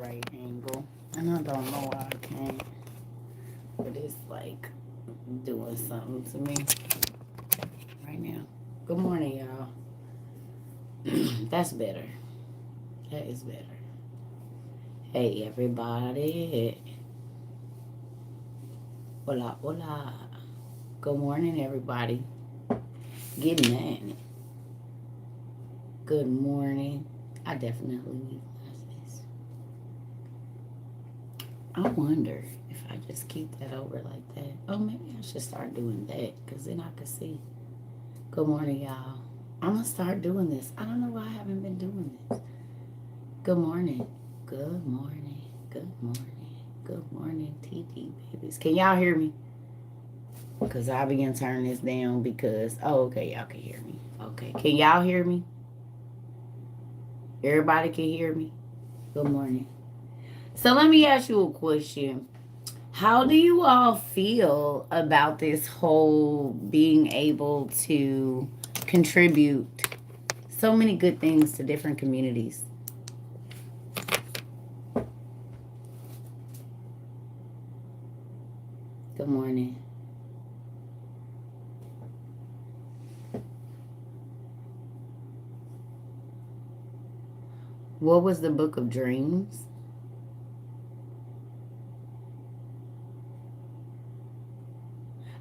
right angle. And I don't know why I can't. But it's like doing something to me right now. Good morning, y'all. That's better. That is better. Hey, everybody. Hola, hola. Good morning, everybody. Getting at it. Good morning. I definitely need glasses. I wonder if I just keep that over like that. Oh, maybe I should start doing that because then I can see. Good morning, y'all. I'm going to start doing this. I don't know why I haven't been doing this. Good morning. Good morning. Good morning. Good morning, TD babies. Can y'all hear me? Because I begin to turn this down because, oh, okay, y'all can hear me. Okay. Can y'all hear me? Everybody can hear me? Good morning. So let me ask you a question. How do you all feel about this whole being able to contribute so many good things to different communities? Good morning. What was the book of dreams?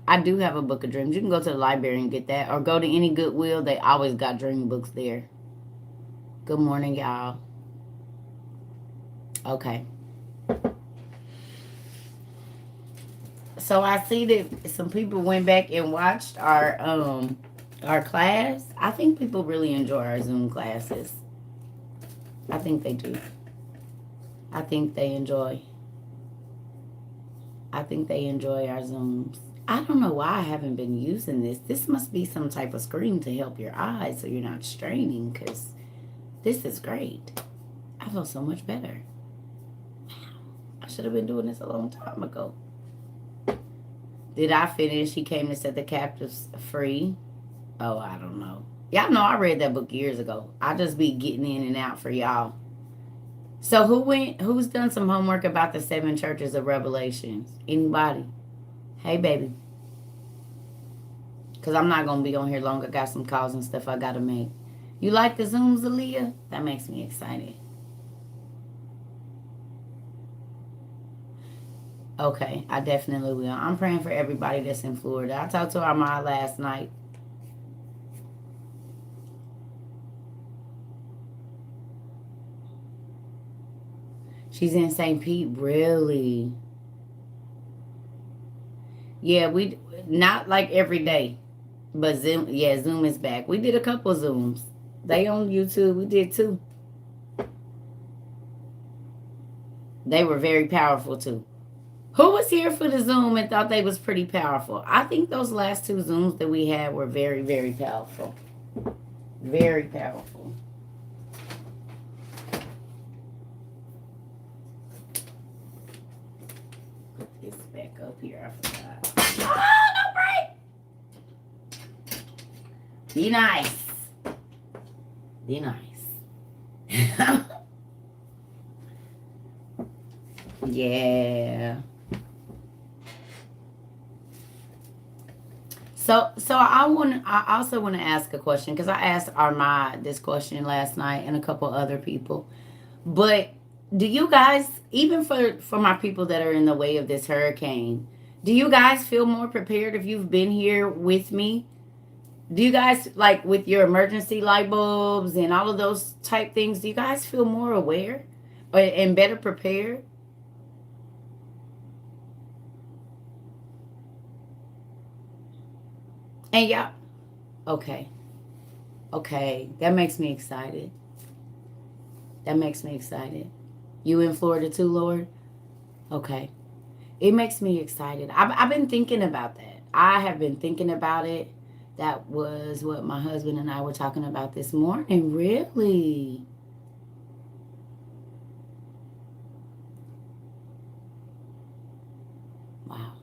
I do have a book of dreams. You can go to the library and get that, or go to any Goodwill. They always got dream books there. Good morning, y'all. Okay. So I see that some people went back and watched our class. I think people really enjoy our Zoom classes. I think they do. I think they enjoy. I think they enjoy our Zooms. I don't know why I haven't been using this. This must be some type of screen to help your eyes so you're not straining, because this is great. I feel so much better. Wow. I should have been doing this a long time ago. Did I finish? He came to set the captives free. Oh, I don't know. Y'all know I read that book years ago. I just be getting in and out for y'all. So who's done some homework about the 7 churches of Revelations? Anybody? Hey, baby. Because I'm not going to be on here long. I got some calls and stuff I got to make. You like the Zooms, Aaliyah? That makes me excited. Okay, I definitely will. I'm praying for everybody that's in Florida. I talked to our mom last night. She's in St. Pete, really? Yeah, we not like every day, but Zoom. Yeah, Zoom is back. We did a couple Zooms. They on YouTube. We did 2. They were very powerful too. Who was here for the Zoom and thought they was pretty powerful? I think those last 2 Zooms that we had were very, very powerful. Very powerful. Put this back up here. I forgot. Oh, no break! Be nice. Be nice. Yeah. So I also want to ask a question, because I asked Armand this question last night and a couple other people. But do you guys, even for my people that are in the way of this hurricane, do you guys feel more prepared if you've been here with me? Do you guys, like with your emergency light bulbs and all of those type things, do you guys feel more aware and better prepared? And yeah, okay. Okay. That makes me excited. That makes me excited. You in Florida too, Lord? Okay. It makes me excited. I've been thinking about that. I have been thinking about it. That was what my husband and I were talking about this morning. Really? Wow.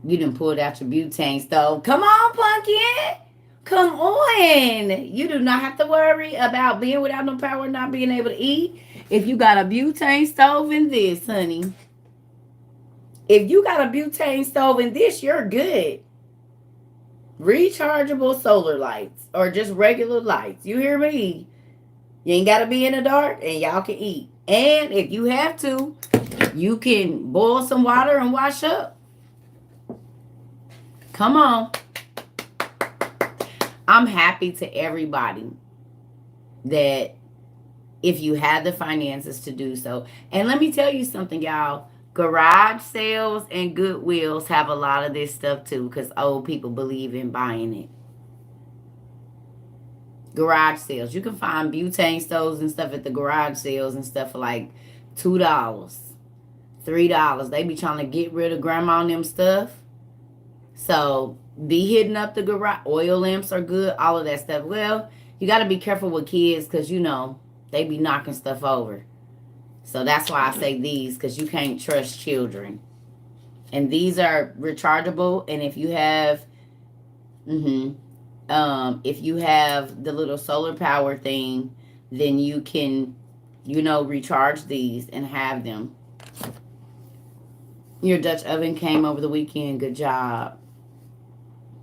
You done pulled out your butane stove. Come on, pumpkin. Come on. You do not have to worry about being without no power, not being able to eat. If you got a butane stove in this, honey. If you got a butane stove in this, you're good. Rechargeable solar lights or just regular lights. You hear me? You ain't got to be in the dark and y'all can eat. And if you have to, you can boil some water and wash up. Come on. I'm happy to everybody that if you have the finances to do so. And let me tell you something, y'all. Garage sales and Goodwills have a lot of this stuff too because old people believe in buying it. Garage sales. You can find butane stoves and stuff at the garage sales and stuff for like $2, $3. They be trying to get rid of grandma and them stuff. So be hitting up the garage. Oil lamps are good. All of that stuff. Well, you got to be careful with kids because, you know, they be knocking stuff over. So that's why I say these, because you can't trust children. And these are rechargeable. And if you have, if you have the little solar power thing, then you can, you know, recharge these and have them. Your Dutch oven came over the weekend. Good job.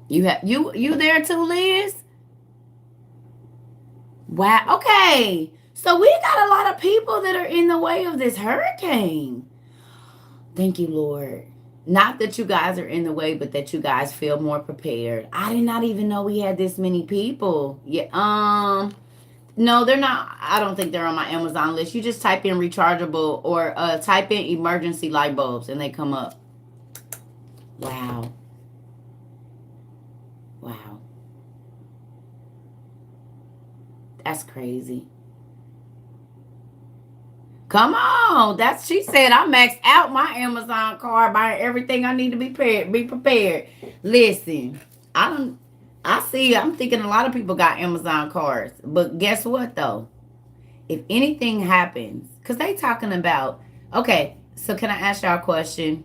You there too, Liz? Wow. Okay. So we got a lot of people that are in the way of this hurricane. Thank you, Lord. Not that you guys are in the way, but that you guys feel more prepared. I did not even know we had this many people. Yeah. No, they're not. I don't think they're on my Amazon list. You just type in rechargeable or type in emergency light bulbs and they come up. Wow. Wow. That's crazy. Come on. She said I maxed out my Amazon card buying everything I need to be prepared. Listen, I'm thinking a lot of people got Amazon cards. But guess what though? If anything happens, because they talking about, okay, so can I ask y'all a question?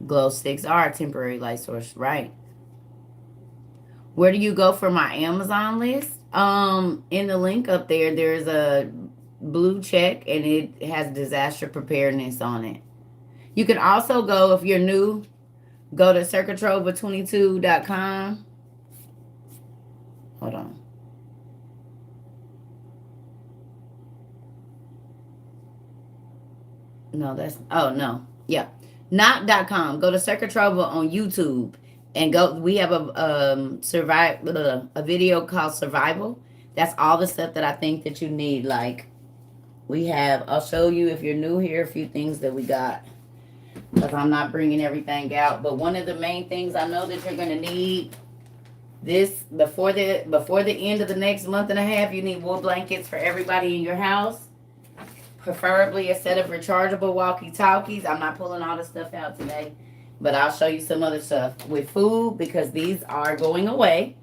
Glow sticks are a temporary light source, right? Where do you go for my Amazon list? In the link up there, there's a blue check and it has disaster preparedness on it. You can also go, if you're new, go to circuitrova22.com. Hold on. No, no. Yeah. Not.com. Go to Circuitrova on YouTube. And go. We have a video called Survival. That's all the stuff that I think that you need. Like we have. I'll show you if you're new here a few things that we got. Because I'm not bringing everything out. But one of the main things I know that you're gonna need this before the end of the next month and a half. You need wool blankets for everybody in your house. Preferably a set of rechargeable walkie-talkies. I'm not pulling all the stuff out today. But I'll show you some other stuff with food because these are going away.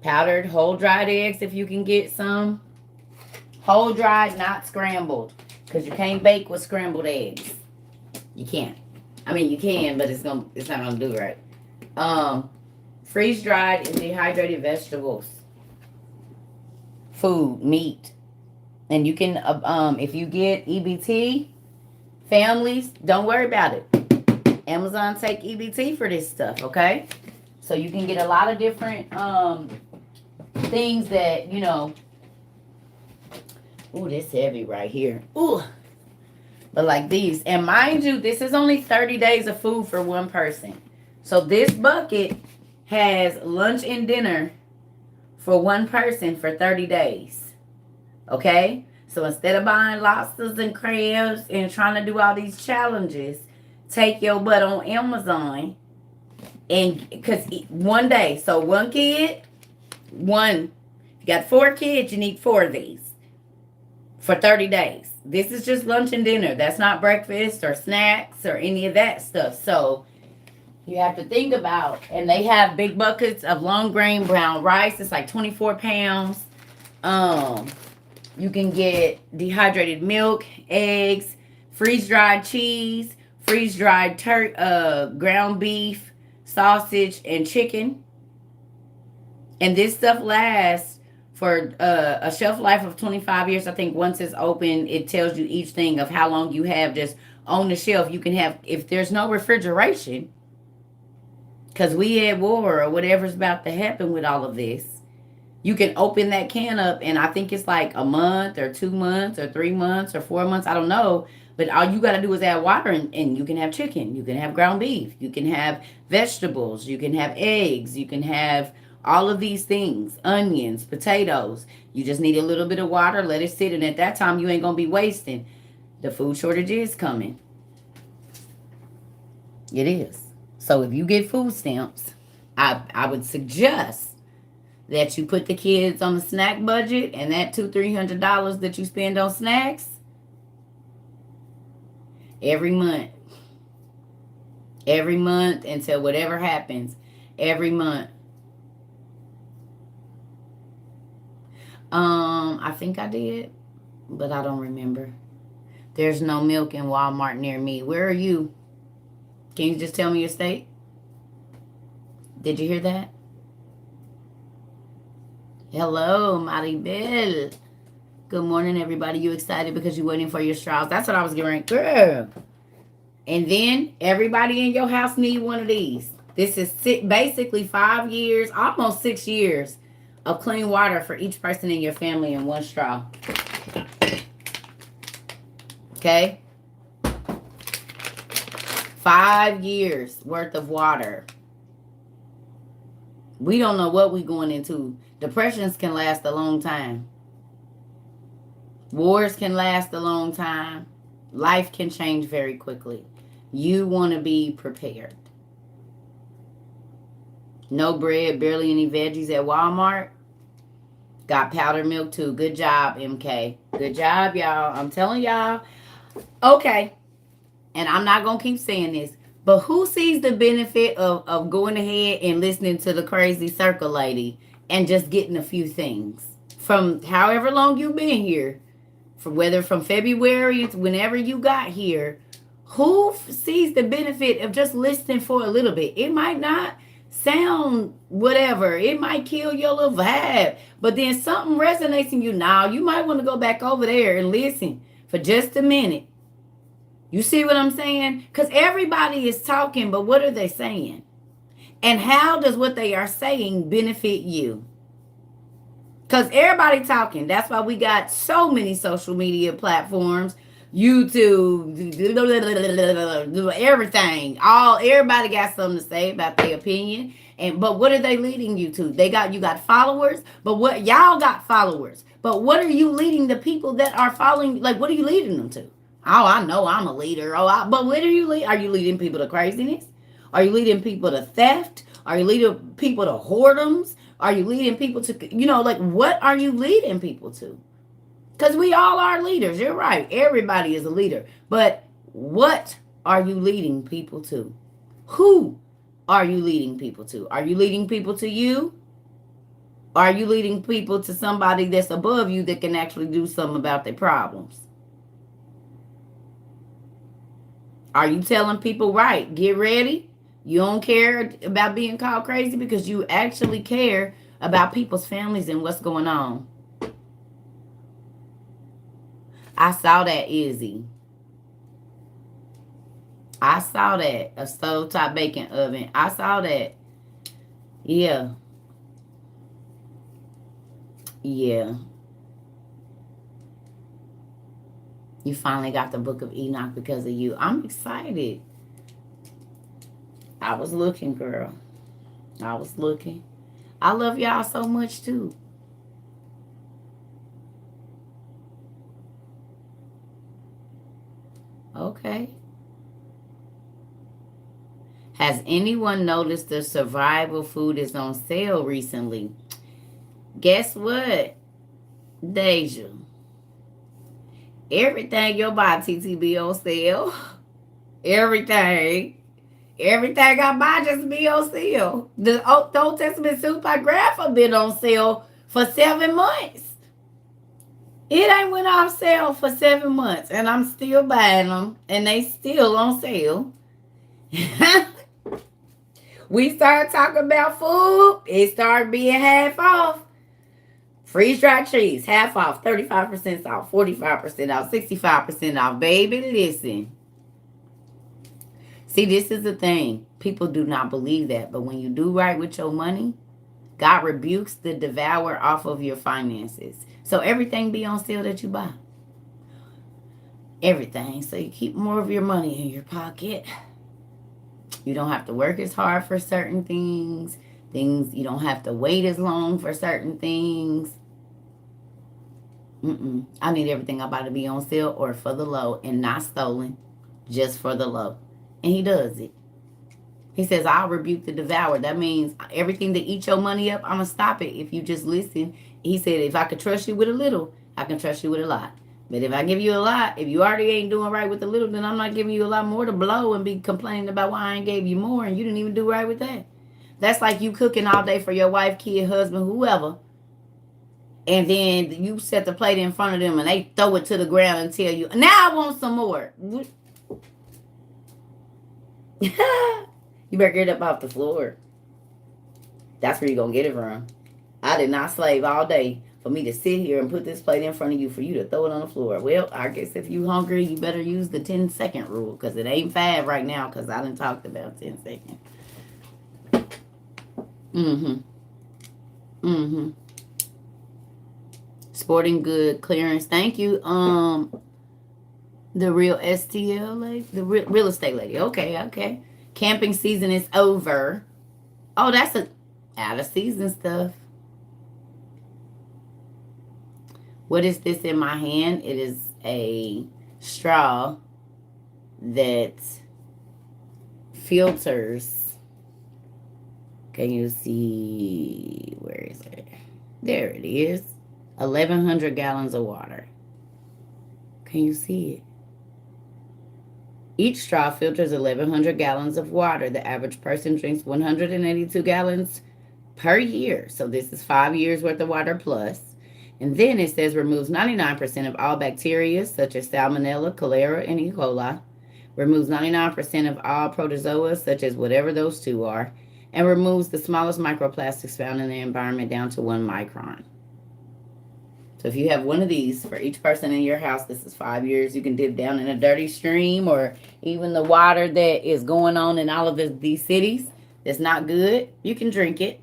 Powdered whole dried eggs if you can get some. Whole dried, not scrambled. Because you can't bake with scrambled eggs. You can't. I mean, you can, but it's not going to do right. Freeze dried and dehydrated vegetables. Food, meat. And you can, if you get EBT, families, don't worry about it. Amazon take EBT for this stuff, okay? So you can get a lot of different things that, you know. Ooh, this heavy right here. Ooh. But like these. And mind you, this is only 30 days of food for one person. So this bucket has lunch and dinner for one person for 30 days. Okay? So instead of buying lobsters and crabs and trying to do all these challenges, take your butt on Amazon and because one day, so one kid, if you got 4 kids, you need 4 of these for 30 days. This is just lunch and dinner. That's not breakfast or snacks or any of that stuff. So you have to think about, and they have big buckets of long grain brown rice. It's like 24 pounds. You can get dehydrated milk, eggs, freeze-dried cheese, freeze-dried ground beef, sausage, and chicken. And this stuff lasts for a shelf life of 25 years. I think once it's open, it tells you each thing of how long you have just on the shelf. You can have, if there's no refrigeration, because we had war or whatever's about to happen with all of this, you can open that can up, and I think it's like a month or 2 months or 3 months or 4 months. I don't know. But all you got to do is add water, and you can have chicken. You can have ground beef. You can have vegetables. You can have eggs. You can have all of these things, onions, potatoes. You just need a little bit of water. Let it sit. And at that time, you ain't going to be wasting. The food shortage is coming. It is. So if you get food stamps, I would suggest that you put the kids on a snack budget, and that $200-300 that you spend on snacks every month until whatever happens, every month. I think I did, but I don't remember. There's no milk in Walmart near me. Where are you? Can you just tell me your state? Did you hear that? Hello, Maribel. Good morning, everybody. You excited because you're waiting for your straws? That's what I was getting. Girl. And then everybody in your house need one of these. This is basically 5 years, almost 6 years of clean water for each person in your family in one straw. Okay? 5 years worth of water. We don't know what we're going into. Depressions can last a long time. Wars can last a long time. Life can change very quickly. You want to be prepared. No bread, barely any veggies at Walmart. Got powdered milk too. Good job, MK. Good job, y'all. I'm telling y'all. Okay. And I'm not going to keep saying this. But who sees the benefit of going ahead and listening to the crazy circle lady and just getting a few things? From however long you've been here. Whether from February to whenever you got here. Who sees the benefit of just listening for a little bit? It might not sound whatever. It might kill your little vibe. But then something resonates in you now. You might want to go back over there and listen for just a minute. You see what I'm saying? Because everybody is talking, but what are they saying? And how does what they are saying benefit you? Because everybody talking. That's why we got so many social media platforms. YouTube, everything. Everybody got something to say about their opinion. But what are they leading you to? You got followers, but what y'all got followers. But what are you leading the people that are following? Like, what are you leading them to? Oh, I know I'm a leader. But what are you leading? Are you leading people to craziness? Are you leading people to theft? Are you leading people to whoredoms? Are you leading people to, what are you leading people to? Because we all are leaders. You're right. Everybody is a leader. But what are you leading people to? Who are you leading people to? Are you leading people to you? Are you leading people to somebody that's above you that can actually do something about their problems? Are you telling people, right, get ready? You don't care about being called crazy because you actually care about people's families and what's going on. I saw that, Izzy. I saw that. A stovetop baking oven. I saw that. Yeah. Yeah. You finally got the book of Enoch because of you. I'm excited. I was looking, girl. I was looking. I love y'all so much, too. Okay. Has anyone noticed the survival food is on sale recently? Guess what, Deja? Everything you buy, TTB on sale. Everything I buy just be on sale. The Old Testament Super Grapha been on sale for 7 months. It ain't went off sale for 7 months, and I'm still buying them, and they still on sale. We started talking about food, it started being half off. Freeze-dried cheese, half off, 35% off, 45% off, 65% off. Baby, listen. See, this is the thing. People do not believe that. But when you do right with your money, God rebukes the devourer off of your finances. So everything be on sale that you buy. Everything. So you keep more of your money in your pocket. You don't have to work as hard for certain things. You don't have to wait as long for certain things. I need everything I buy to be on sale or for the low and not stolen, just for the low. And he does it. He says, I'll rebuke the devourer. That means everything that eats your money up, I'm going to stop it if you just listen. He said, if I could trust you with a little, I can trust you with a lot. But if I give you a lot, if you already ain't doing right with a little, then I'm not giving you a lot more to blow and be complaining about why I ain't gave you more and you didn't even do right with that. That's like you cooking all day for your wife, kid, husband, whoever. And then you set the plate in front of them and they throw it to the ground and tell you, now I want some more. You better get it up off the floor. That's where you're going to get it from. I did not slave all day for me to sit here and put this plate in front of you for you to throw it on the floor. Well, I guess if you hungry, you better use the 10-second rule because it ain't 5 right now because I done talked about 10 seconds. Sporting good clearance. Thank you. The real STL lady, the real estate lady. Okay. Camping season is over. Oh, that's a out of season stuff. What is this in my hand? It is a straw that filters. Can you see? Where is it? There it is. 1,100 gallons of water. Can you see it? Each straw filters 1,100 gallons of water. The average person drinks 182 gallons per year. So this is 5 years worth of water plus. And then it says removes 99% of all bacteria such as salmonella, cholera, and E. coli. Removes 99% of all protozoa such as whatever those two are. And removes the smallest microplastics found in the environment down to 1 micron. So if you have one of these for each person in your house, this is 5 years. You can dip down in a dirty stream or even the water that is going on in all of these cities that's not good. You can drink it.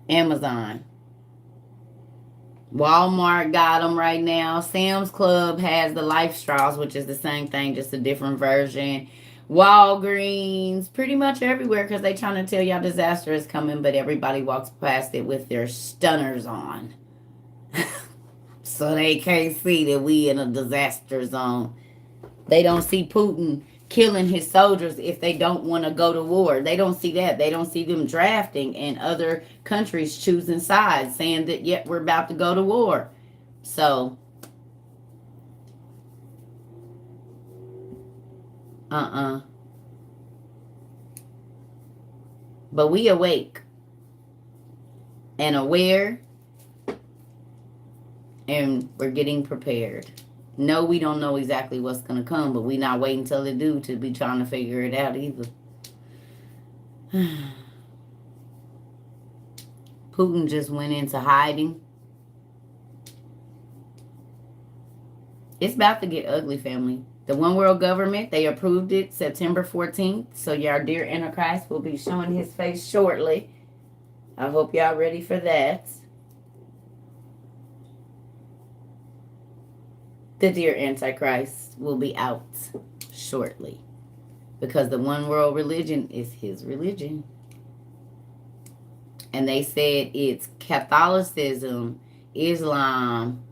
Amazon. Walmart got them right now. Sam's Club has the Life Straws, which is the same thing, just a different version. Walgreens, pretty much everywhere because they trying to tell y'all disaster is coming, but everybody walks past it with their stunners on. So they can't see that we in a disaster zone. They don't see Putin killing his soldiers if they don't want to go to war. They don't see that. They don't see them drafting and other countries choosing sides, saying that, yep, we're about to go to war. So, But we awake and aware and we're getting prepared. No, we don't know exactly what's going to come, but we not waiting till it do to be trying to figure it out either. Putin just went into hiding. It's about to get ugly, family. The One World Government, they approved it September 14th. So y'all dear Antichrist will be showing his face shortly. I hope y'all ready for that. The dear Antichrist will be out shortly. Because the one world religion is his religion. And they said it's Catholicism, Islam,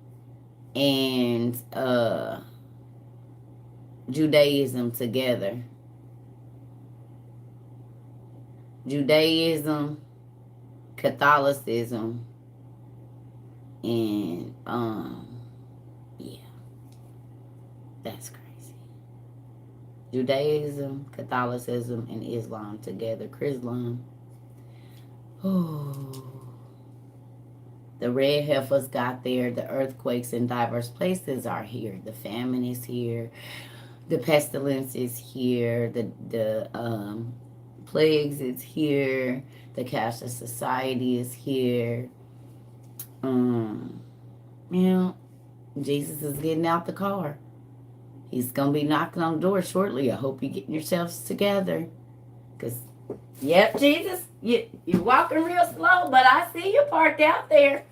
and Judaism together. Judaism, Catholicism, and yeah. That's crazy. Judaism, Catholicism, and Islam together. Chrislam. Oh. The red heifers got there. The earthquakes in diverse places are here. The famine is here. The pestilence is here. The plagues is here. The cashless society is here. You know, Jesus is getting out the car. He's going to be knocking on the door shortly. I hope you're getting yourselves together. Because, yep, Jesus, you're walking real slow, but I see you parked out there.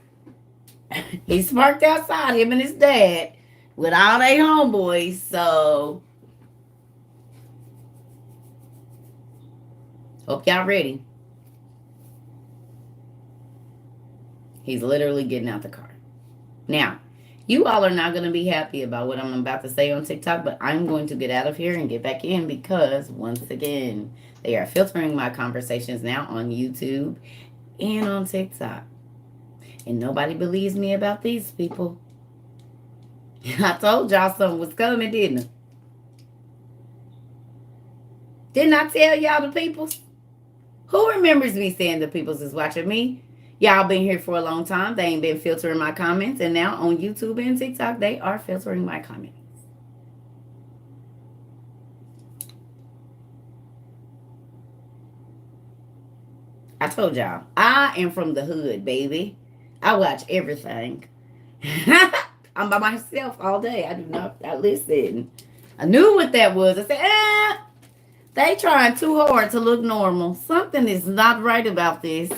He's parked outside, him and his dad, with all their homeboys. So, hope y'all ready. He's literally getting out the car. Now, you all are not going to be happy about what I'm about to say on TikTok, but I'm going to get out of here and get back in because, once again, they are filtering my conversations now on YouTube and on TikTok. And nobody believes me about these people. I told y'all something was coming, didn't I? Didn't I tell y'all the peoples? Who remembers me saying the peoples is watching me? Y'all been here for a long time. They ain't been filtering my comments. And now on YouTube and TikTok, they are filtering my comments. I told y'all, I am from the hood, baby. I watch everything. I'm by myself all day. I listen. I knew what that was. I said, they trying too hard to look normal. Something is not right about this.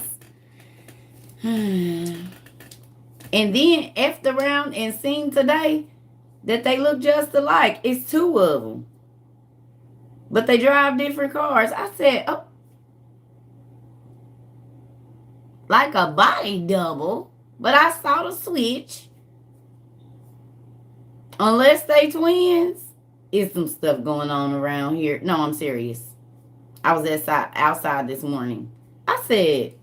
And then effed around and seen today that they look just alike. It's two of them. But they drive different cars. I said, oh. Like a body double. But I saw the switch. Unless they twins, it's some stuff going on around here. No, I'm serious. I was outside this morning. I said,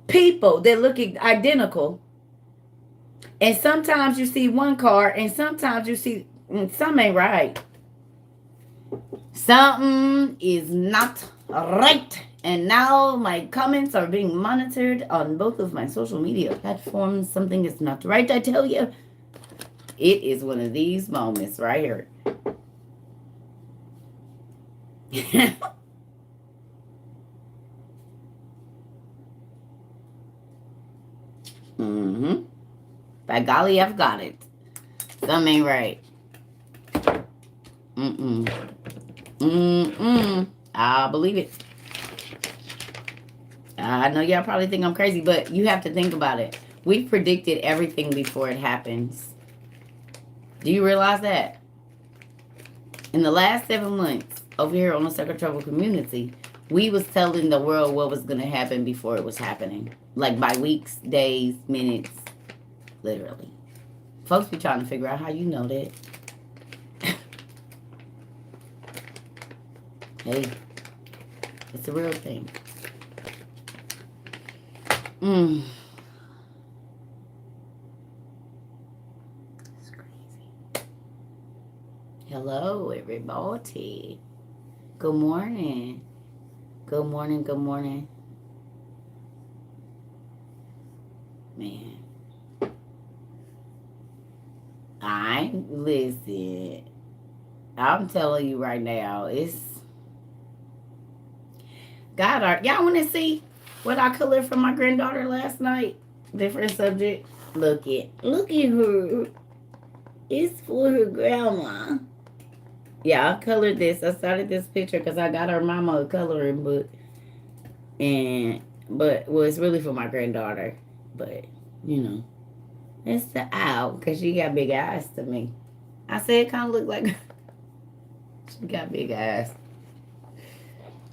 people that look identical. And sometimes you see one car and sometimes you see something ain't right. Something is not right. And now my comments are being monitored on both of my social media platforms. Something is not right, I tell you. It is one of these moments right here. By golly, I've got it. Something ain't right. I believe it. I know y'all probably think I'm crazy, but you have to think about it. We've predicted everything before it happens. Do you realize that? In the last 7 months, over here on the Sacred Travel community, we was telling the world what was going to happen before it was happening. Like by weeks, days, minutes, literally. Folks be trying to figure out how you know that. Hey, it's a real thing. It's crazy. Hello, everybody. Good morning. Good morning, good morning. Man. Listen. I'm telling you right now, it's God, y'all want to see what I colored for my granddaughter last night? Different subject. Look at her. It's for her grandma. Yeah, I colored this. I started this picture because I got her mama a coloring book. Well, it's really for my granddaughter. But, it's the owl because she got big eyes to me. I said it kind of looked like she got big eyes.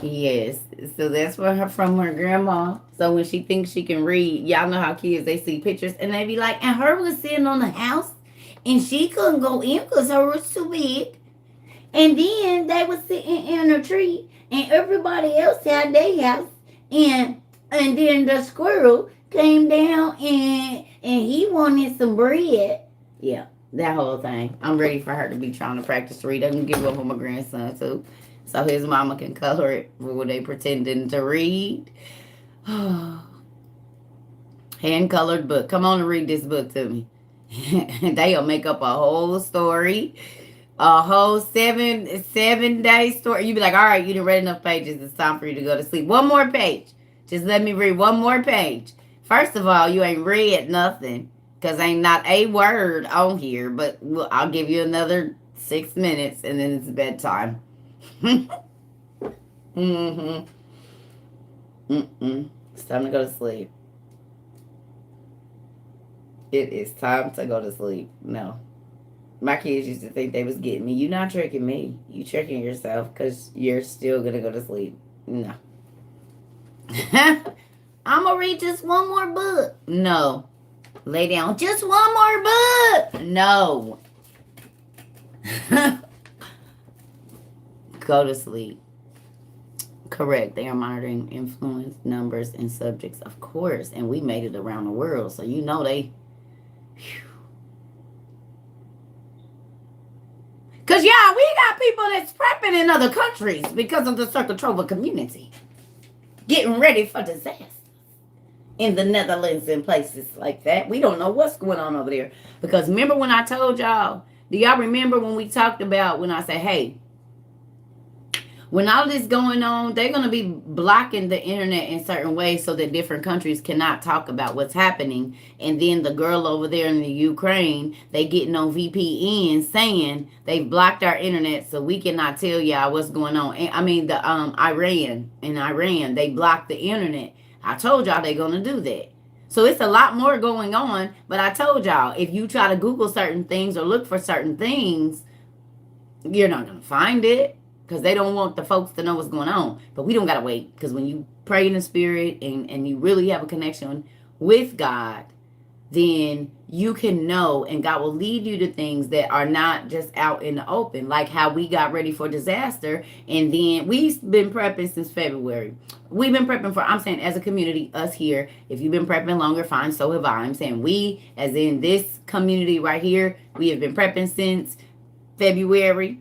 Yes, so that's from her grandma. So when she thinks she can read, y'all know how kids, they see pictures and they be like, and her was sitting on the house and she couldn't go in because her was too big. And then they was sitting in a tree and everybody else had their house. And then the squirrel came down and he wanted some bread. Yeah, that whole thing. I'm ready for her to be trying to practice to read. I'm going to give up on my grandson too. So his mama can color it when they pretending to read. Hand-colored book. Come on and read this book to me. They'll make up a whole story, a whole 7 day story. You be like, all right, you done read enough pages. It's time for you to go to sleep. One more page. Just let me read one more page. First of all, you ain't read nothing because ain't not a word on here. But I'll give you another 6 minutes and then it's bedtime. Mm-hmm. It's time to go to sleep. It is time to go to sleep. No. My kids used to think they was getting me. You not tricking me. You tricking yourself because you're still going to go to sleep. No. I'm going to read just one more book. No. Lay down. Just one more book. No. Go to sleep. Correct. They are monitoring influence, numbers, and subjects, of course. And we made it around the world. So you know they... Because, yeah, we got people that's prepping in other countries because of the Circle Trova community. Getting ready for disaster. In the Netherlands and places like that. We don't know what's going on over there. Because remember when I told y'all, do y'all remember when we talked about when I said, hey, when all this going on, they're going to be blocking the internet in certain ways so that different countries cannot talk about what's happening. And then the girl over there in the Ukraine, they getting on VPN saying they've blocked our internet so we cannot tell y'all what's going on. And, I mean, the Iran, they blocked the internet. I told y'all they're going to do that. So it's a lot more going on. But I told y'all, if you try to Google certain things or look for certain things, you're not going to find it. Because they don't want the folks to know what's going on. But we don't got to wait. Because when you pray in the spirit and you really have a connection with God, then you can know and God will lead you to things that are not just out in the open. Like how we got ready for disaster. And then we've been prepping since February. We've been prepping for, I'm saying as a community, us here. If you've been prepping longer, fine, so have I. I'm saying we, as in this community right here, we have been prepping since February.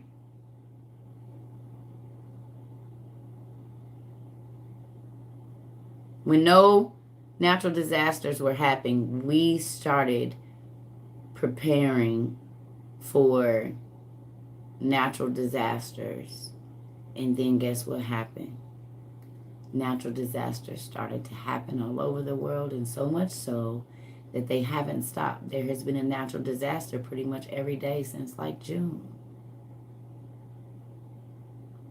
When no natural disasters were happening, we started preparing for natural disasters. And then guess what happened? Natural disasters started to happen all over the world, and so much so that they haven't stopped. There has been a natural disaster pretty much every day since like June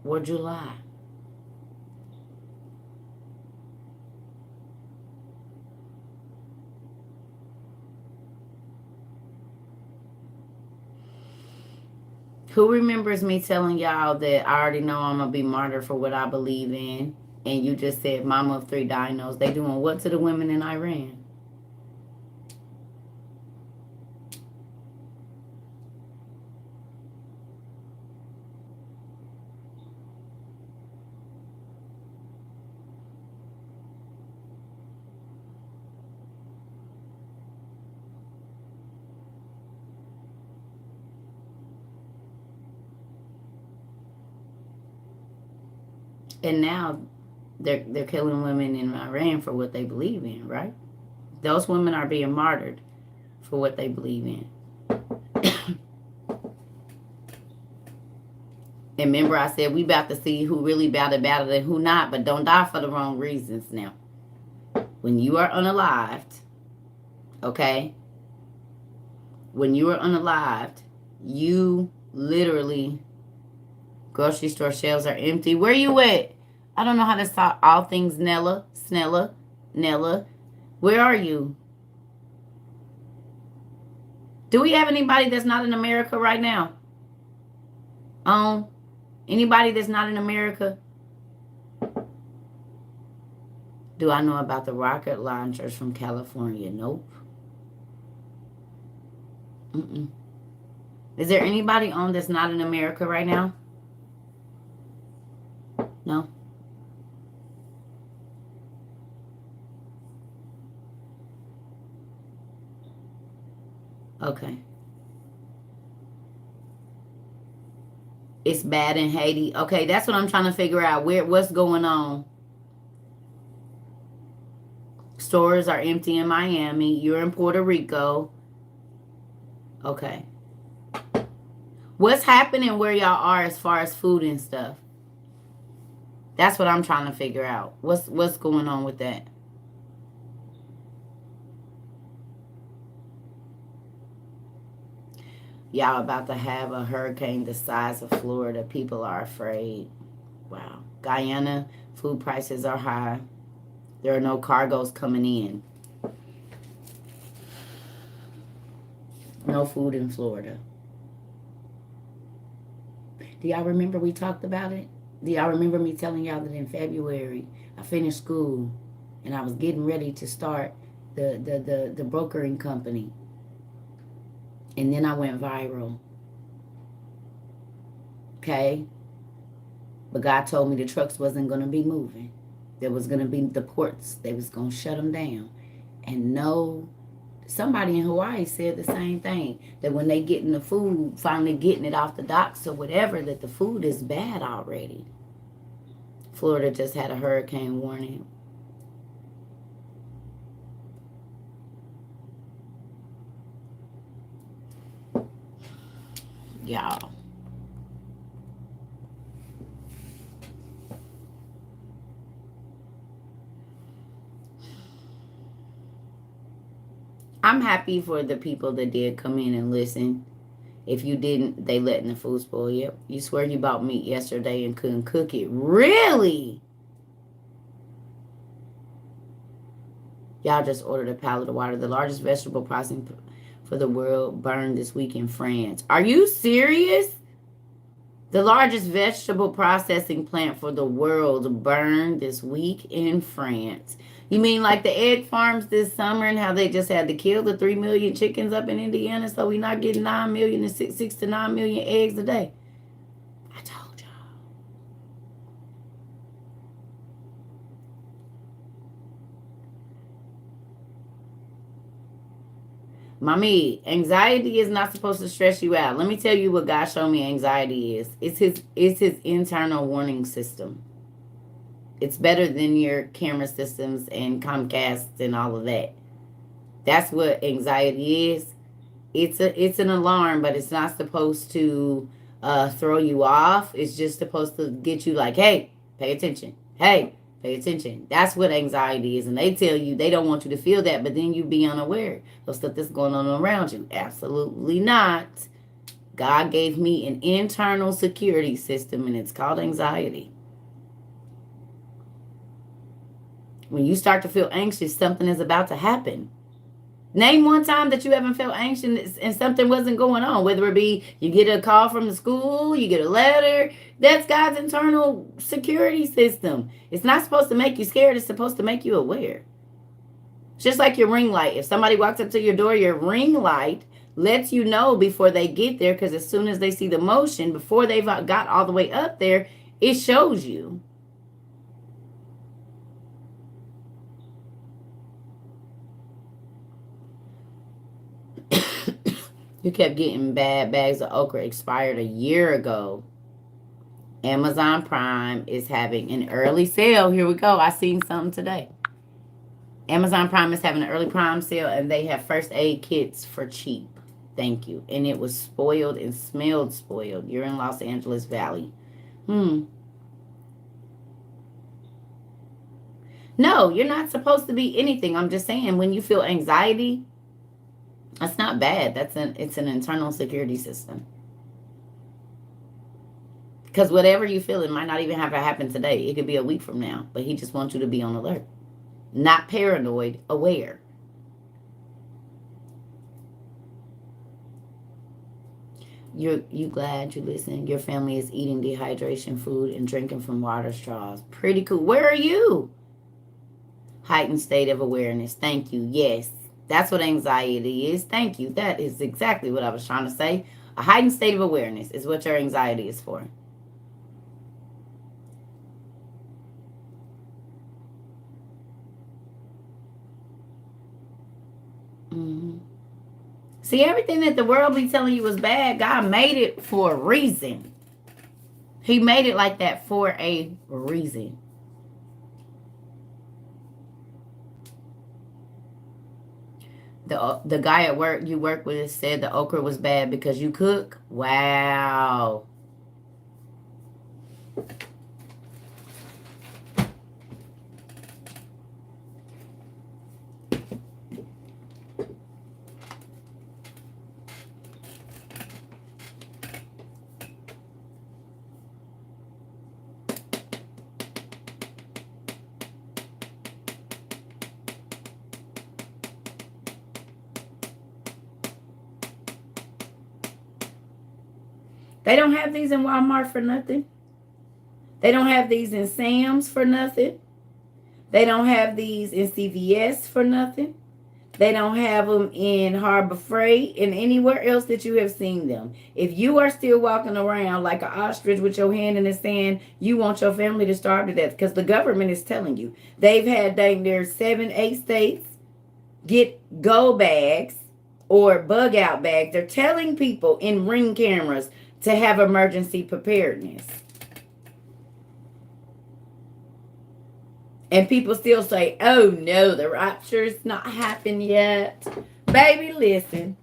or July. Who remembers me telling y'all that I already know I'm going to be martyred for what I believe in? And you just said, mama of 3 dinos. They doing what to the women in Iran? And now they're killing women in Iran for what they believe in, right? Those women are being martyred for what they believe in. And remember I said we about to see who really about it and who not, but don't die for the wrong reasons now. When you are unalived, okay? When you are unalived, you literally, grocery store shelves are empty. Where you at? I don't know how to stop all things Nella. Where are you? Do we have anybody that's not in America right now? Anybody that's not in America? Do I know about the rocket launchers from California? Nope. Is there anybody on that's not in America right now? No. Okay. It's bad in Haiti. Okay, that's what I'm trying to figure out. What's going on? Stores are empty in Miami. You're in Puerto Rico. Okay. What's happening where y'all are as far as food and stuff? That's what I'm trying to figure out. What's going on with that? Y'all about to have a hurricane the size of Florida. People are afraid. Wow. Guyana, food prices are high. There are no cargoes coming in. No food in Florida. Do y'all remember we talked about it? Do y'all remember me telling y'all that in February I finished school and I was getting ready to start the brokering company? And then I went viral. Okay? But God told me the trucks wasn't going to be moving. There was going to be the ports. They was going to shut them down. And no, somebody in Hawaii said the same thing. That when they getting the food, finally getting it off the docks or whatever, that the food is bad already. Florida just had a hurricane warning. Y'all. I'm happy for the people that did come in and listen. If you didn't, they letting the food spoil. Yep. You swear you bought meat yesterday and couldn't cook it. Really? Y'all just ordered a pallet of water. The largest vegetable processing for the world burned this week in France. Are you serious? The largest vegetable processing plant for the world burned this week in France. You mean like the egg farms this summer and how they just had to kill the 3 million chickens up in Indiana so we're not getting 9 million and 6 to 9 million eggs a day? I told y'all. Mommy, anxiety is not supposed to stress you out. Let me tell you what God showed me anxiety is. It's his internal warning system. It's better than your camera systems and Comcast and all of that. That's what anxiety is. It's an alarm, but it's not supposed to throw you off. It's just supposed to get you like, hey, pay attention. Hey, pay attention. That's what anxiety is. And they tell you they don't want you to feel that, but then you be unaware of stuff that's going on around you. Absolutely not. God gave me an internal security system, and it's called anxiety. When you start to feel anxious, something is about to happen. Name one time that you haven't felt anxious and something wasn't going on, whether it be you get a call from the school, you get a letter. That's God's internal security system. It's not supposed to make you scared. It's supposed to make you aware. It's just like your ring light. If somebody walks up to your door, your ring light lets you know before they get there, because as soon as they see the motion, before they've got all the way up there, it shows you. You kept getting bad bags of okra expired a year ago. Amazon Prime is having an early sale. Here we go. I seen something today. Amazon Prime is having an early Prime sale, and they have first aid kits for cheap. Thank you. And it was spoiled and smelled spoiled. You're in Los Angeles Valley. No, you're not supposed to be anything. I'm just saying, when you feel anxiety, that's not bad. It's an internal security system. Because whatever you feel, it might not even have to happen today. It could be a week from now. But he just wants you to be on alert. Not paranoid, aware. You glad you listen? Your family is eating dehydration food and drinking from water straws. Pretty cool. Where are you? Heightened state of awareness. Thank you. Yes. That's what anxiety is. Thank you. That is exactly what I was trying to say. A heightened state of awareness is what your anxiety is for. Mm-hmm. See, everything that the world be telling you is bad, God made it for a reason. He made it like that for a reason. The guy at work you work with said the okra was bad because you cook. Wow. They don't have these in Walmart for nothing. They don't have these in Sam's for nothing. They don't have these in CVS for nothing. They don't have them in Harbor Freight and anywhere else that you have seen them. If you are still walking around like an ostrich with your hand in the sand, you want your family to starve to death because the government is telling you. They've had dang near 7, 8 states get go bags or bug out bags. They're telling people in Ring cameras to have emergency preparedness. And people still say, oh no, the rapture's not happened yet. Baby, listen.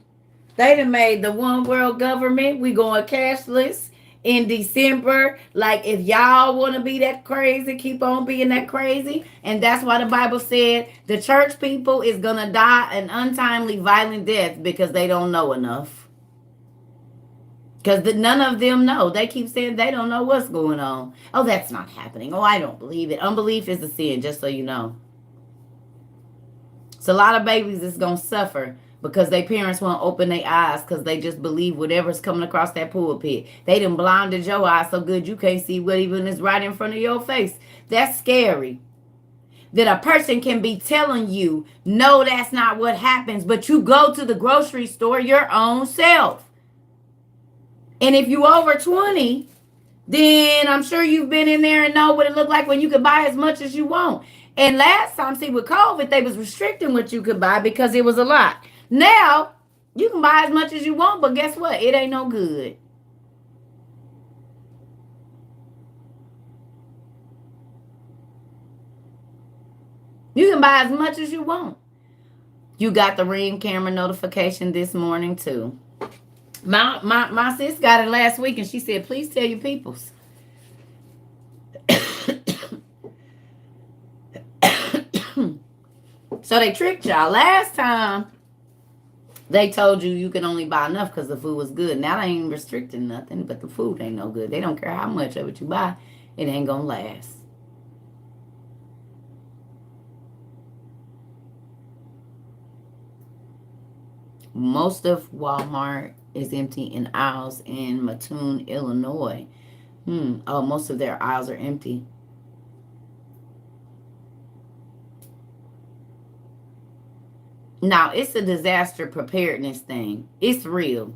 They done made the one world government. We going cashless in December. Like, if y'all want to be that crazy, keep on being that crazy. And that's why the Bible said the church people is going to die an untimely, violent death because they don't know enough. Because none of them know. They keep saying they don't know what's going on. Oh, that's not happening. Oh, I don't believe it. Unbelief is a sin, just so you know. So a lot of babies is going to suffer because their parents won't open their eyes because they just believe whatever's coming across that pulpit. They done blinded your eyes so good you can't see what even is right in front of your face. That's scary. That a person can be telling you, no, that's not what happens, but you go to the grocery store your own self. And if you over 20, then I'm sure you've been in there and know what it looked like when you could buy as much as you want. And last time, see, with COVID, they was restricting what you could buy because it was a lot. Now, you can buy as much as you want, but guess what? It ain't no good. You can buy as much as you want. You got the Ring camera notification this morning, too. My sis got it last week, and she said, please tell your peoples. So they tricked y'all. Last time, they told you can only buy enough because the food was good. Now they ain't restricting nothing, but the food ain't no good. They don't care how much of it you buy. It ain't going to last. Most of Walmart is empty in aisles in Mattoon, Illinois. Oh, most of their aisles are empty. Now, it's a disaster preparedness thing. It's real.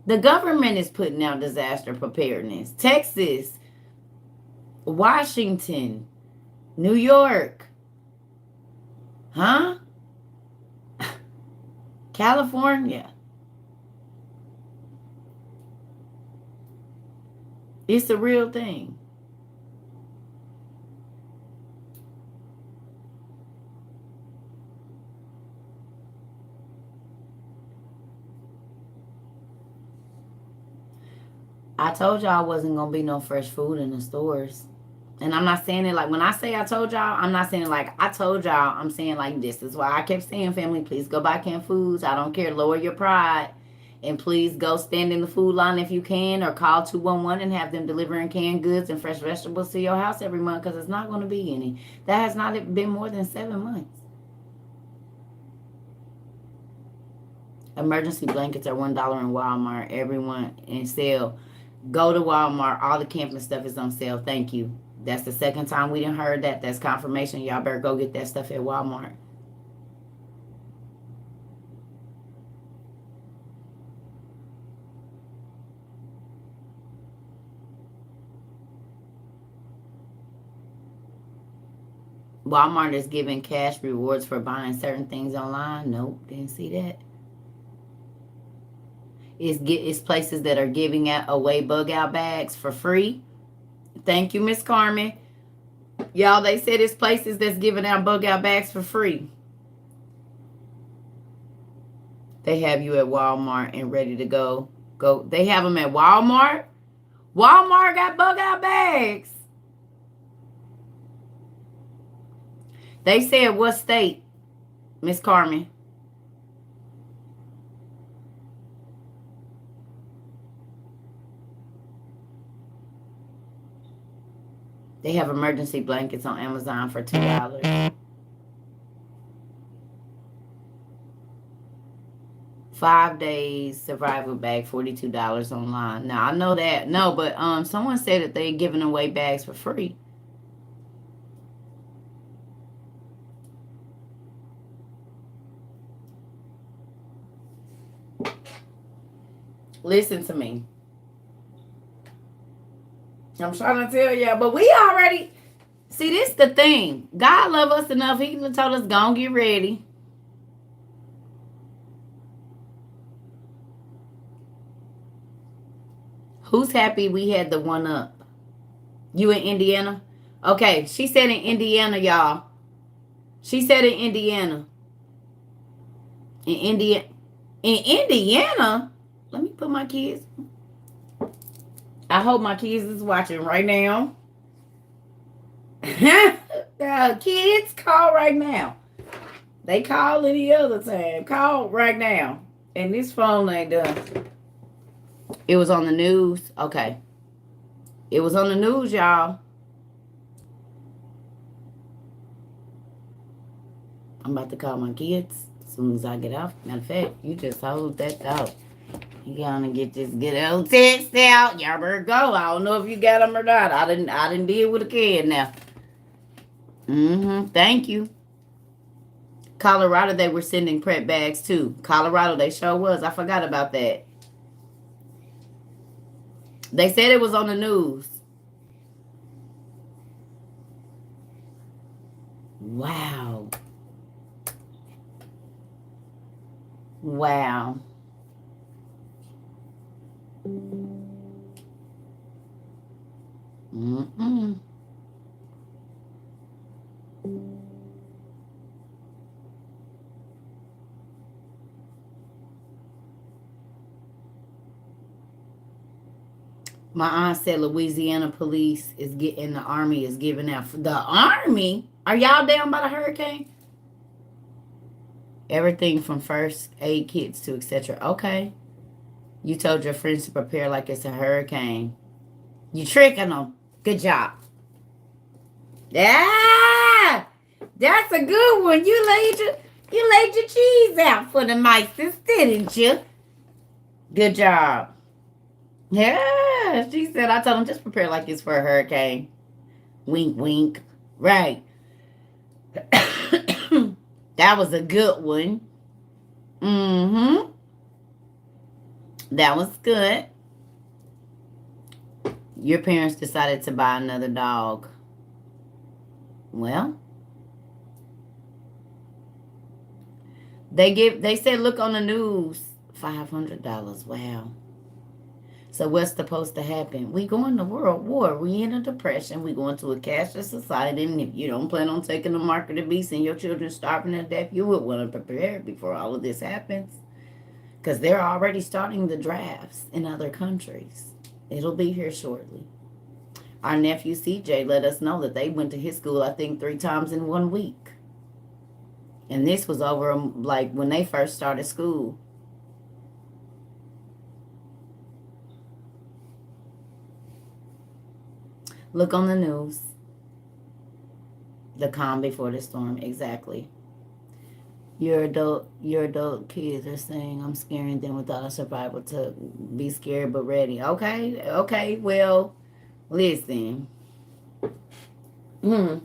The government is putting out disaster preparedness. Texas, Washington, New York. Huh? California. It's a real thing. I told y'all I wasn't going to be no fresh food in the stores. And I'm not saying it like, when I say I told y'all, I'm not saying it like I told y'all. I'm saying like, this is why I kept saying, family, please go buy canned foods. I don't care. Lower your pride. And please go stand in the food line if you can, or call 211 and have them delivering canned goods and fresh vegetables to your house every month, because it's not going to be any. That has not been more than 7 months. Emergency blankets are $1 in Walmart. Everyone in sale. Go to Walmart. All the camping stuff is on sale. Thank you. That's the second time we done heard that. That's confirmation. Y'all better go get that stuff at Walmart. Walmart is giving cash rewards for buying certain things online. Nope, didn't see that. It's places that are giving away bug out bags for free. Thank you, Miss Carmen. Y'all, they said it's places that's giving out bug out bags for free. They have you at Walmart and ready to go. Go. They have them at Walmart. Walmart got bug out bags. They said what state, Miss Carmen? They have emergency blankets on Amazon for $2. 5 days survival bag, $42 online. Now I know that but someone said that they're giving away bags for free. Listen to me. I'm trying to tell y'all, but we already see this the thing. God love us enough. He told us, go and get ready. Who's happy we had the one up? You in Indiana? Okay, she said in Indiana, y'all. She said in Indiana. In Indiana? Let me put my kids. I hope my kids is watching right now. Kids, call right now. They call any other time. Call right now. And this phone ain't done. It was on the news. Okay. It was on the news, y'all. I'm about to call my kids as soon as I get off. Matter of fact, you just hold that thought. You gonna get this good old text out. Y'all better go. I don't know if you got them or not. I didn't deal with a kid now. Thank you. Colorado, they were sending prep bags too. Colorado, they sure was. I forgot about that. They said it was on the news. Wow. Wow. My aunt said Louisiana police is getting, the army is giving out. The army? Are y'all down by the hurricane? Everything from first aid kits to etc. Okay. You told your friends to prepare like it's a hurricane. You tricking them. Good job. Yeah, that's a good one. You laid your cheese out for the mice, didn't you? Good job. Yeah, she said, I told them just prepare like it's for a hurricane. Wink, wink. Right. That was a good one. That was good. Your parents decided to buy another dog. Well, they said look on the news, $500. Wow. So what's supposed to happen? We going to world war. We in a depression. We going to a cashless society. And if you don't plan on taking the mark of the beast and your children starving to death, you would want to prepare before all of this happens. Because they're already starting the drafts in other countries. It'll be here shortly. Our nephew CJ let us know that they went to his school, I think, 3 times in 1 week. And this was over, like, when they first started school. Look on the news. The calm before the storm, exactly. Your adult kids are saying I'm scaring them without a survival to be scared but ready. Okay, well, listen. You're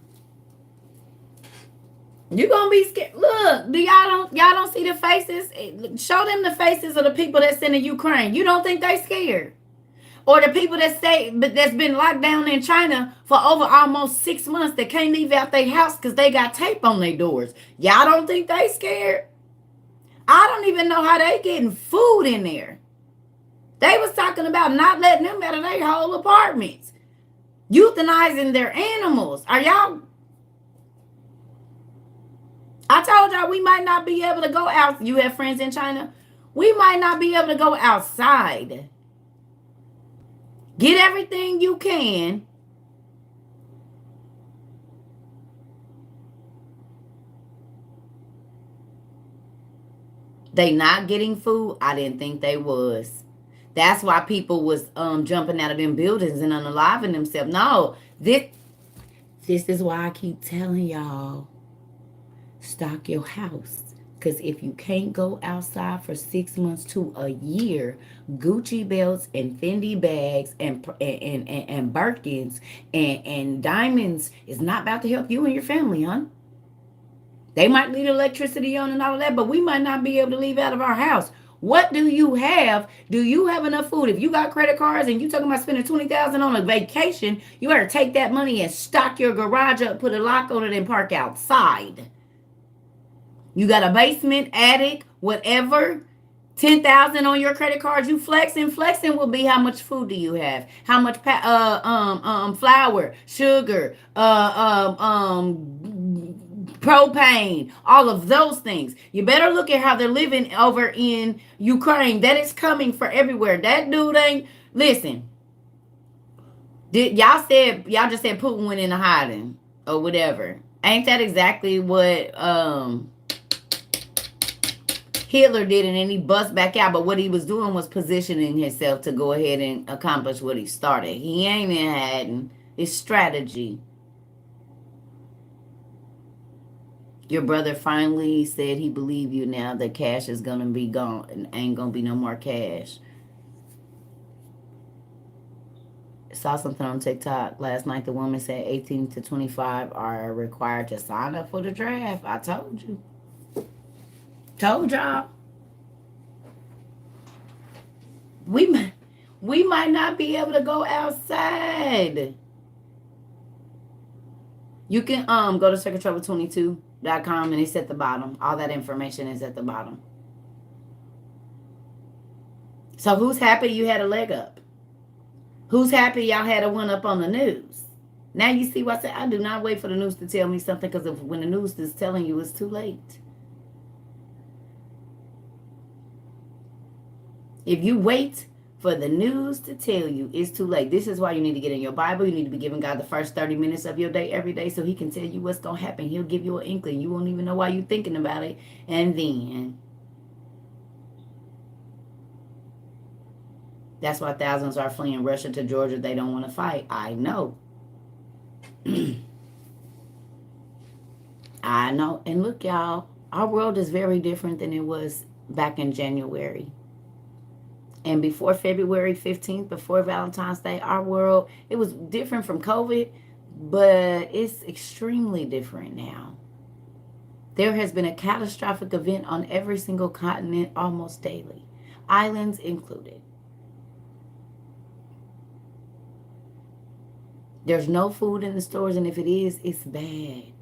gonna be scared. Look, y'all don't see the faces? Show them the faces of the people that's in the Ukraine. You don't think they scared? Or the people that's been locked down in China for over almost 6 months that can't leave out their house because they got tape on their doors. Y'all don't think they scared? I don't even know how they getting food in there. They was talking about not letting them out of their whole apartments. Euthanizing their animals. Are y'all? I told y'all we might not be able to go out. You have friends in China? We might not be able to go outside. Get everything you can. They not getting food. I didn't think they was. That's why people was jumping out of them buildings and unaliving themselves. No, this is why I keep telling y'all, stock your house. Because if you can't go outside for 6 months to a year, Gucci belts and Fendi bags and Birkins and diamonds is not about to help you and your family, huh? They might leave electricity on and all of that, but we might not be able to leave out of our house. What do you have? Do you have enough food? If you got credit cards and you talking about spending $20,000 on a vacation, you better take that money and stock your garage up, put a lock on it, and park outside. You got a basement, attic, whatever. 10,000 on your credit card. You flexing. Flexing will be how much food do you have? How much flour, sugar, propane, all of those things. You better look at how they're living over in Ukraine. That is coming for everywhere. That dude ain't listen. Y'all just said Putin went into hiding or whatever. Ain't that exactly what Hitler did, and then he bust back out? But what he was doing was positioning himself to go ahead and accomplish what he started. He ain't in hiding. It's strategy. Your brother finally said he believed you now that cash is going to be gone and ain't going to be no more cash. Saw something on TikTok last night. The woman said 18 to 25 are required to sign up for the draft. I told you. Told y'all. We might not be able to go outside. You can go to secretrouble22.com and it's at the bottom. All that information is at the bottom. So who's happy you had a leg up? Who's happy y'all had a one up on the news? Now you see what I said. I do not wait for the news to tell me something, because when the news is telling you, it's too late. If you wait for the news to tell you, it's too late. This is why you need to get in your Bible. You need to be giving God the first 30 minutes of your day every day so he can tell you what's going to happen. He'll give you an inkling. You won't even know why you're thinking about it. And then that's why thousands are fleeing Russia to Georgia. They don't want to fight. I know. I know. And look, y'all, our world is very different than it was back in January. And before February 15th, before Valentine's Day, our world, it was different from COVID, but it's extremely different now. There has been a catastrophic event on every single continent almost daily, islands included. There's no food in the stores, and if it is, it's bad.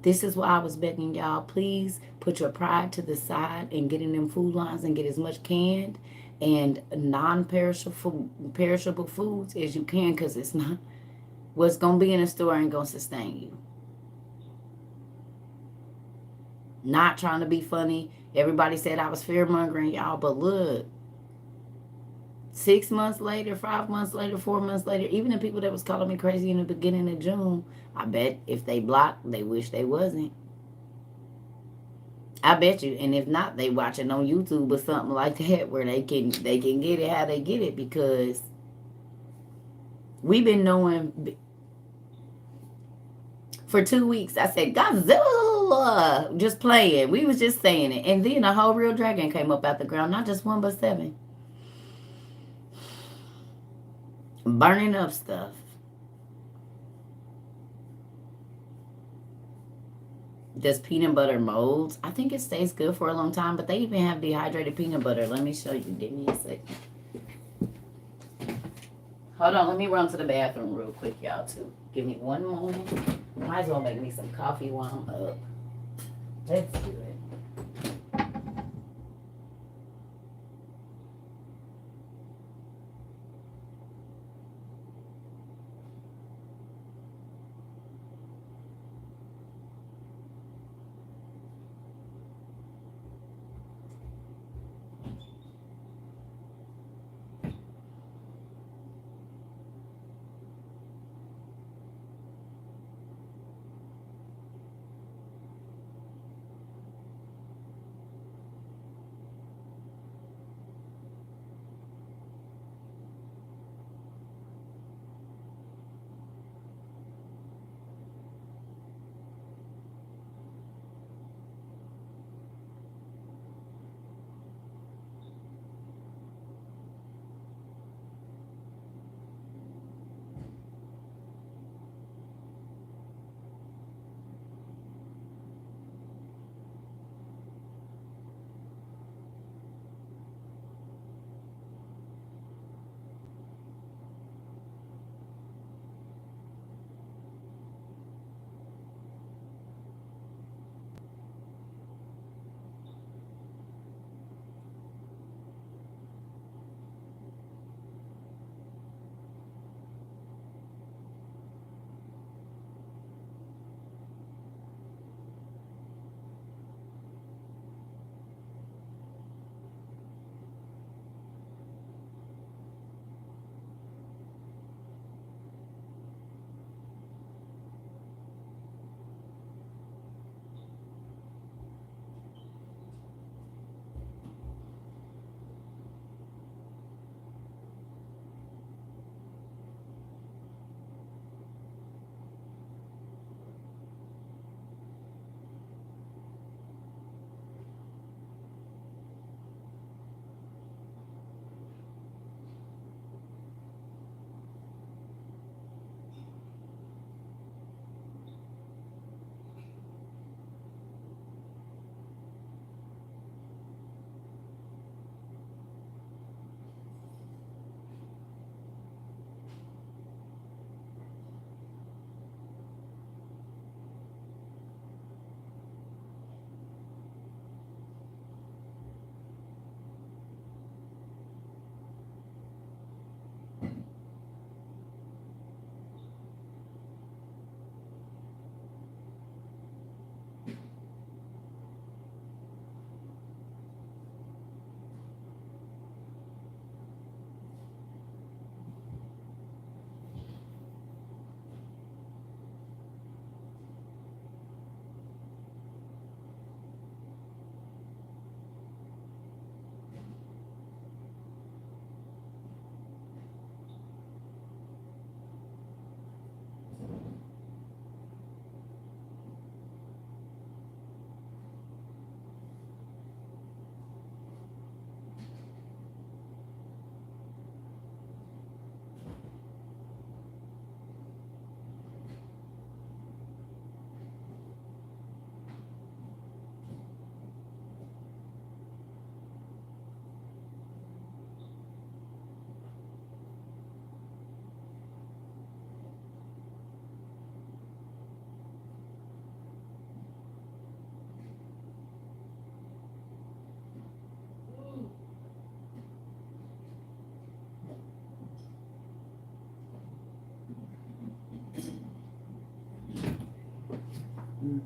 This is why I was begging y'all, please put your pride to the side and get in them food lines and get as much canned and non-perishable foods as you can, because it's not what's going to be in the store ain't going to sustain you. Not trying to be funny. Everybody said I was fear-mongering, y'all, but look, 6 months later, 5 months later, 4 months later, even the people that was calling me crazy in the beginning of June, I bet if they blocked, they wish they wasn't. I bet you. And if not, they watch it on YouTube or something like that where they can get it how they get it, because we've been knowing for 2 weeks. I said, Godzilla, just playing. We was just saying it. And then a whole real dragon came up out the ground. Not just one, but 7. Burning up stuff. Does peanut butter mold? I think it stays good for a long time, but they even have dehydrated peanut butter. Let me show you. Give me a second. Hold on. Let me run to the bathroom real quick, y'all, too. Give me one moment. Might as well make me some coffee while I'm up. Let's do it.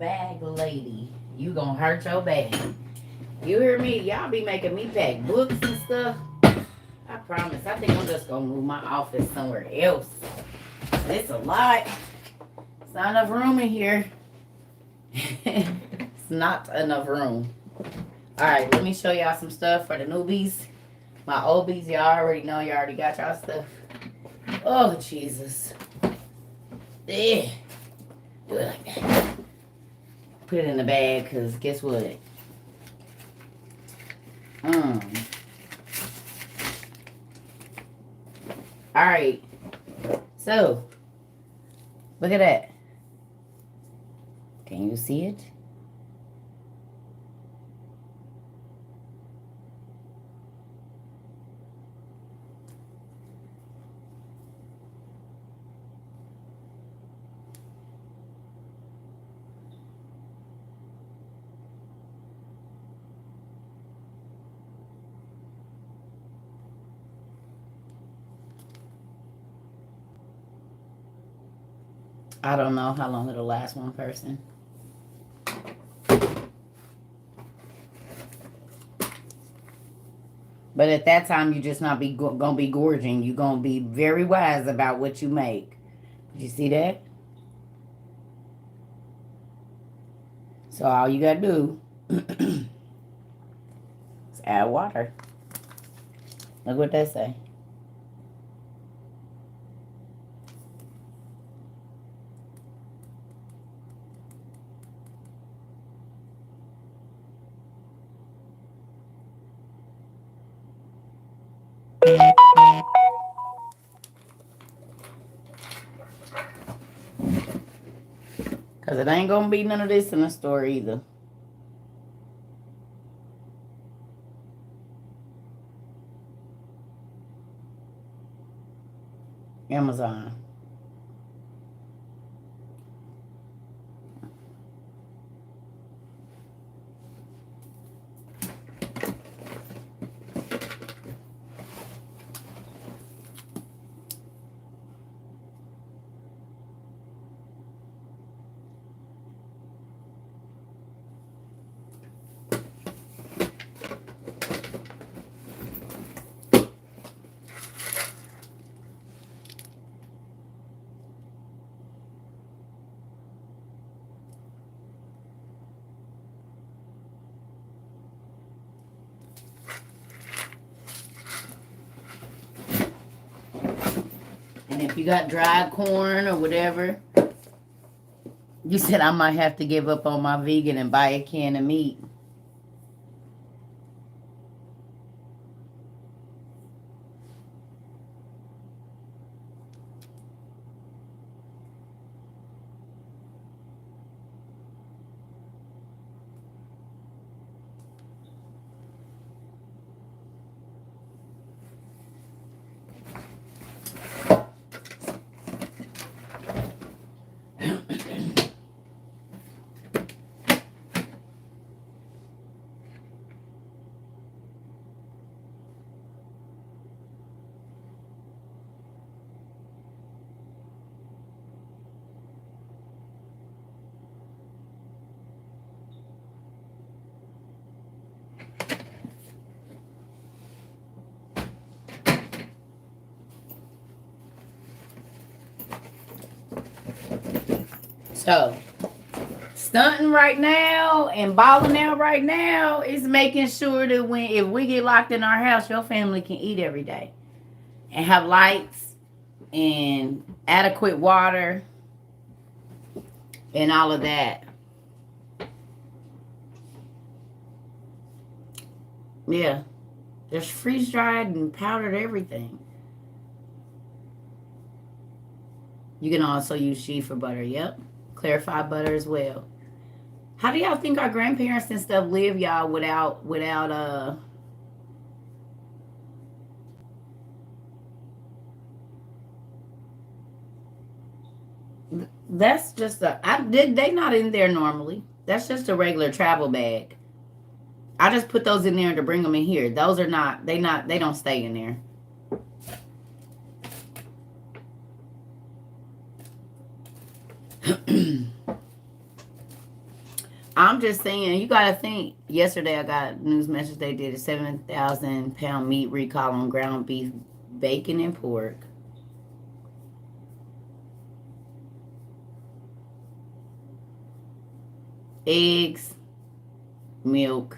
bag lady. You gonna hurt your bag. You hear me? Y'all be making me pack books and stuff. I promise. I think I'm just gonna move my office somewhere else. It's a lot. It's not enough room in here. It's not enough room. Alright, let me show y'all some stuff for the newbies. My oldies, y'all already know. Y'all already got y'all stuff. Oh, Jesus. Yeah. Do it like that. Put it in the bag, because guess what? Alright. So, look at that. Can you see it? I don't know how long it'll last one person. But at that time, you just not be gonna be gorging. You gonna be very wise about what you make. Did you see that? So all you gotta do is add water. Look what they say. Because it ain't going to be none of this in the store either. Amazon. And if you got dried corn or whatever, you said I might have to give up on my vegan and buy a can of meat. So, stunting right now and balling out right now is making sure that if we get locked in our house, your family can eat every day and have lights and adequate water and all of that. Yeah, there's freeze dried and powdered everything. You can also use shea butter. Yep. Clarified butter as well. How do y'all think our grandparents and stuff live, y'all, without that's just they not in there normally. That's just a regular travel bag. I just put those in there to bring them in here. Those are not, they don't stay in there. I'm just saying, you got to think. Yesterday, I got a news message they did a 7,000 pound meat recall on ground beef, bacon, and pork. Eggs, milk,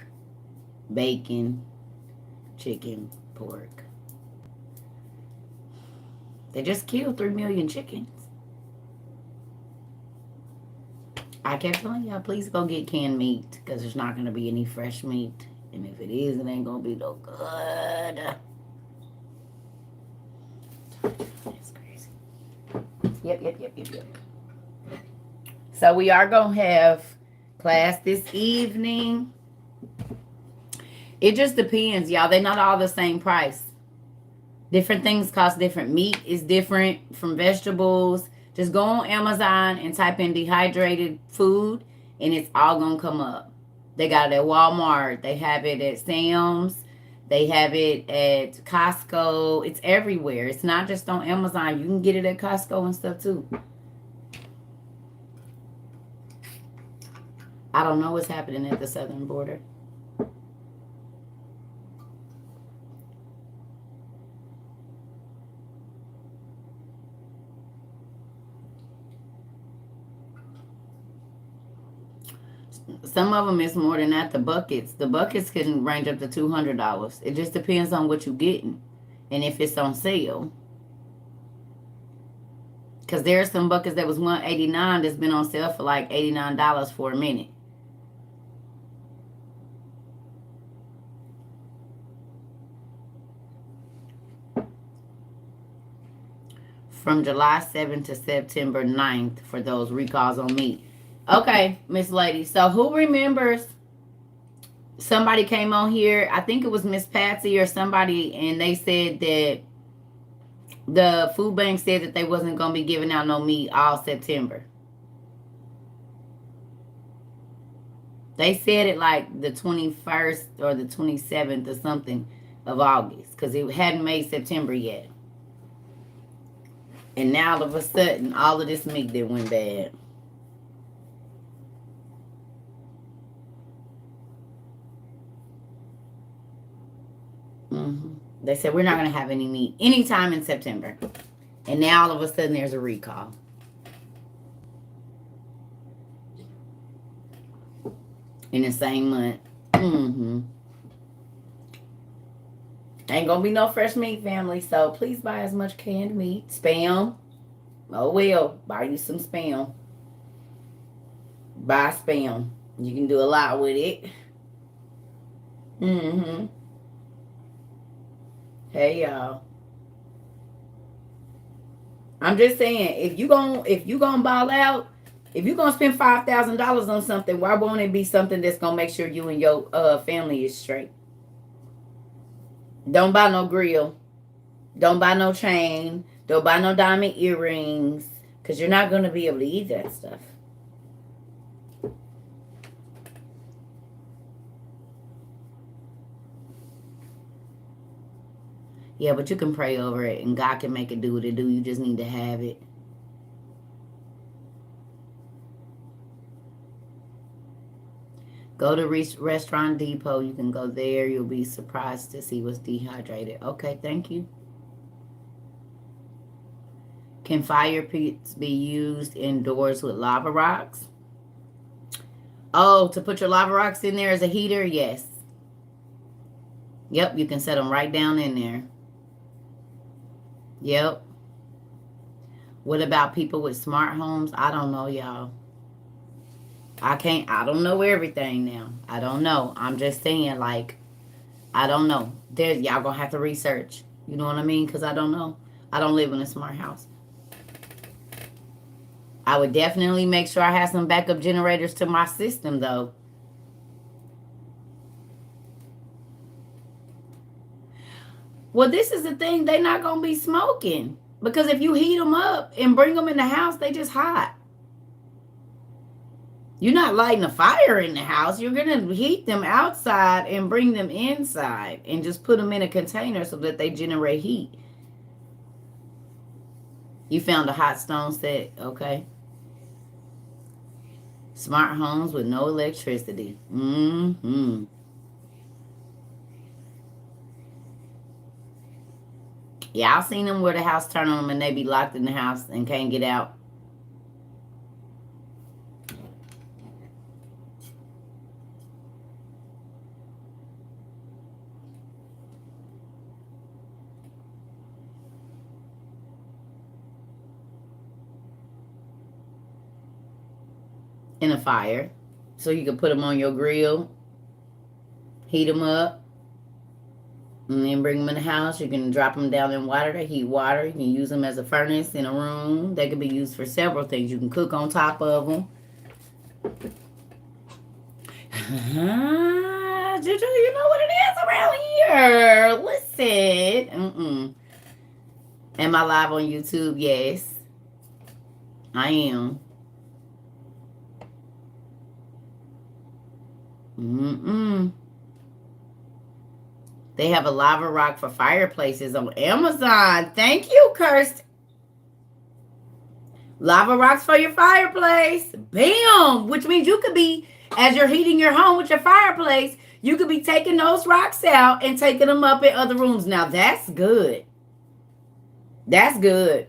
bacon, chicken, pork. They just killed 3 million chickens. I kept telling y'all, please go get canned meat because there's not going to be any fresh meat. And if it is, it ain't going to be no good. That's crazy. Yep. So we are going to have class this evening. It just depends, y'all. They're not all the same price. Different things cost different. Meat is different from vegetables. Just go on Amazon and type in dehydrated food, and it's all going to come up. They got it at Walmart. They have it at Sam's. They have it at Costco. It's everywhere. It's not just on Amazon. You can get it at Costco and stuff, too. I don't know what's happening at the southern border. Some of them is more than that. The buckets can range up to $200. It just depends on what you're getting and if it's on sale. Because there are some buckets that was $189 that's been on sale for like $89 for a minute. From July 7th to September 9th for those recalls on meat. Okay, Miss Lady. So who remembers somebody came on here, I think it was Miss Patsy or somebody, and they said that the food bank said that they wasn't going to be giving out no meat all September. They said it like the 21st or the 27th or something of August because it hadn't made September yet. And now all of a sudden, all of this meat that went bad. They said we're not going to have any meat anytime in September. And now all of a sudden there's a recall. In the same month. Ain't going to be no fresh meat, family. So please buy as much canned meat. Spam. Oh, well. Buy you some Spam. Buy Spam. You can do a lot with it. Hey, y'all. I'm just saying, if you gonna ball out, if you gonna spend $5,000 on something, why won't it be something that's gonna make sure you and your family is straight? Don't buy no grill. Don't buy no chain. Don't buy no diamond earrings, because you're not gonna be able to eat that stuff. Yeah, but you can pray over it, and God can make it do what it do. You just need to have it. Go to Restaurant Depot. You can go there. You'll be surprised to see what's dehydrated. Okay, thank you. Can fire pits be used indoors with lava rocks? Oh, to put your lava rocks in there as a heater? Yes. Yep, you can set them right down in there. Yep. What about people with smart homes? I don't know, y'all. I don't know everything now. I don't know. I'm just saying, like, I don't know. Y'all gonna have to research. You know what I mean? Because I don't know. I don't live in a smart house. I would definitely make sure I have some backup generators to my system, though. Well, this is the thing. They're not going to be smoking. Because if you heat them up and bring them in the house, they just hot. You're not lighting a fire in the house. You're going to heat them outside and bring them inside. And just put them in a container so that they generate heat. You found a hot stone set. Okay. Smart homes with no electricity. Mm-hmm. Yeah, I've seen them where the house turn on them and they be locked in the house and can't get out. In a fire. So you can put them on your grill, heat them up, and then bring them in the house. You can drop them down in water to heat water. You can use them as a furnace in a room. They can be used for several things. You can cook on top of them. Juju, you know what it is around here. Listen. Am I live on YouTube? Yes, I am. They have a lava rock for fireplaces on Amazon. Thank you, Kirst. Lava rocks for your fireplace. Bam! Which means you could be, as you're heating your home with your fireplace, you could be taking those rocks out and taking them up in other rooms. Now, that's good. That's good.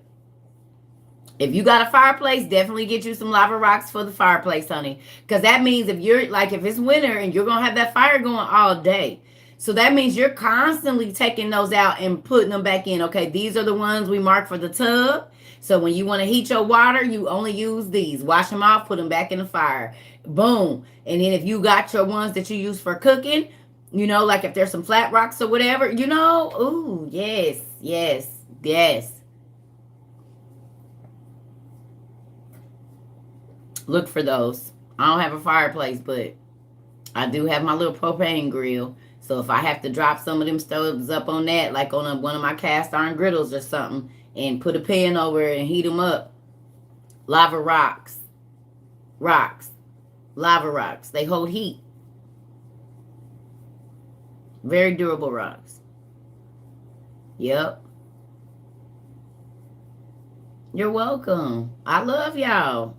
If you got a fireplace, definitely get you some lava rocks for the fireplace, honey. Because that means if you're, like, if it's winter and you're going to have that fire going all day. So that means you're constantly taking those out and putting them back in. Okay, these are the ones we mark for the tub. So when you want to heat your water, you only use these. Wash them off, put them back in the fire. Boom. And then if you got your ones that you use for cooking, you know, like if there's some flat rocks or whatever, you know, ooh, yes, yes, yes. Look for those. I don't have a fireplace, but I do have my little propane grill. So if I have to drop some of them stoves up on that, like on one of my cast iron griddles or something, and put a pan over it and heat them up, lava rocks, lava rocks. They hold heat. Very durable rocks. Yep. You're welcome. I love y'all.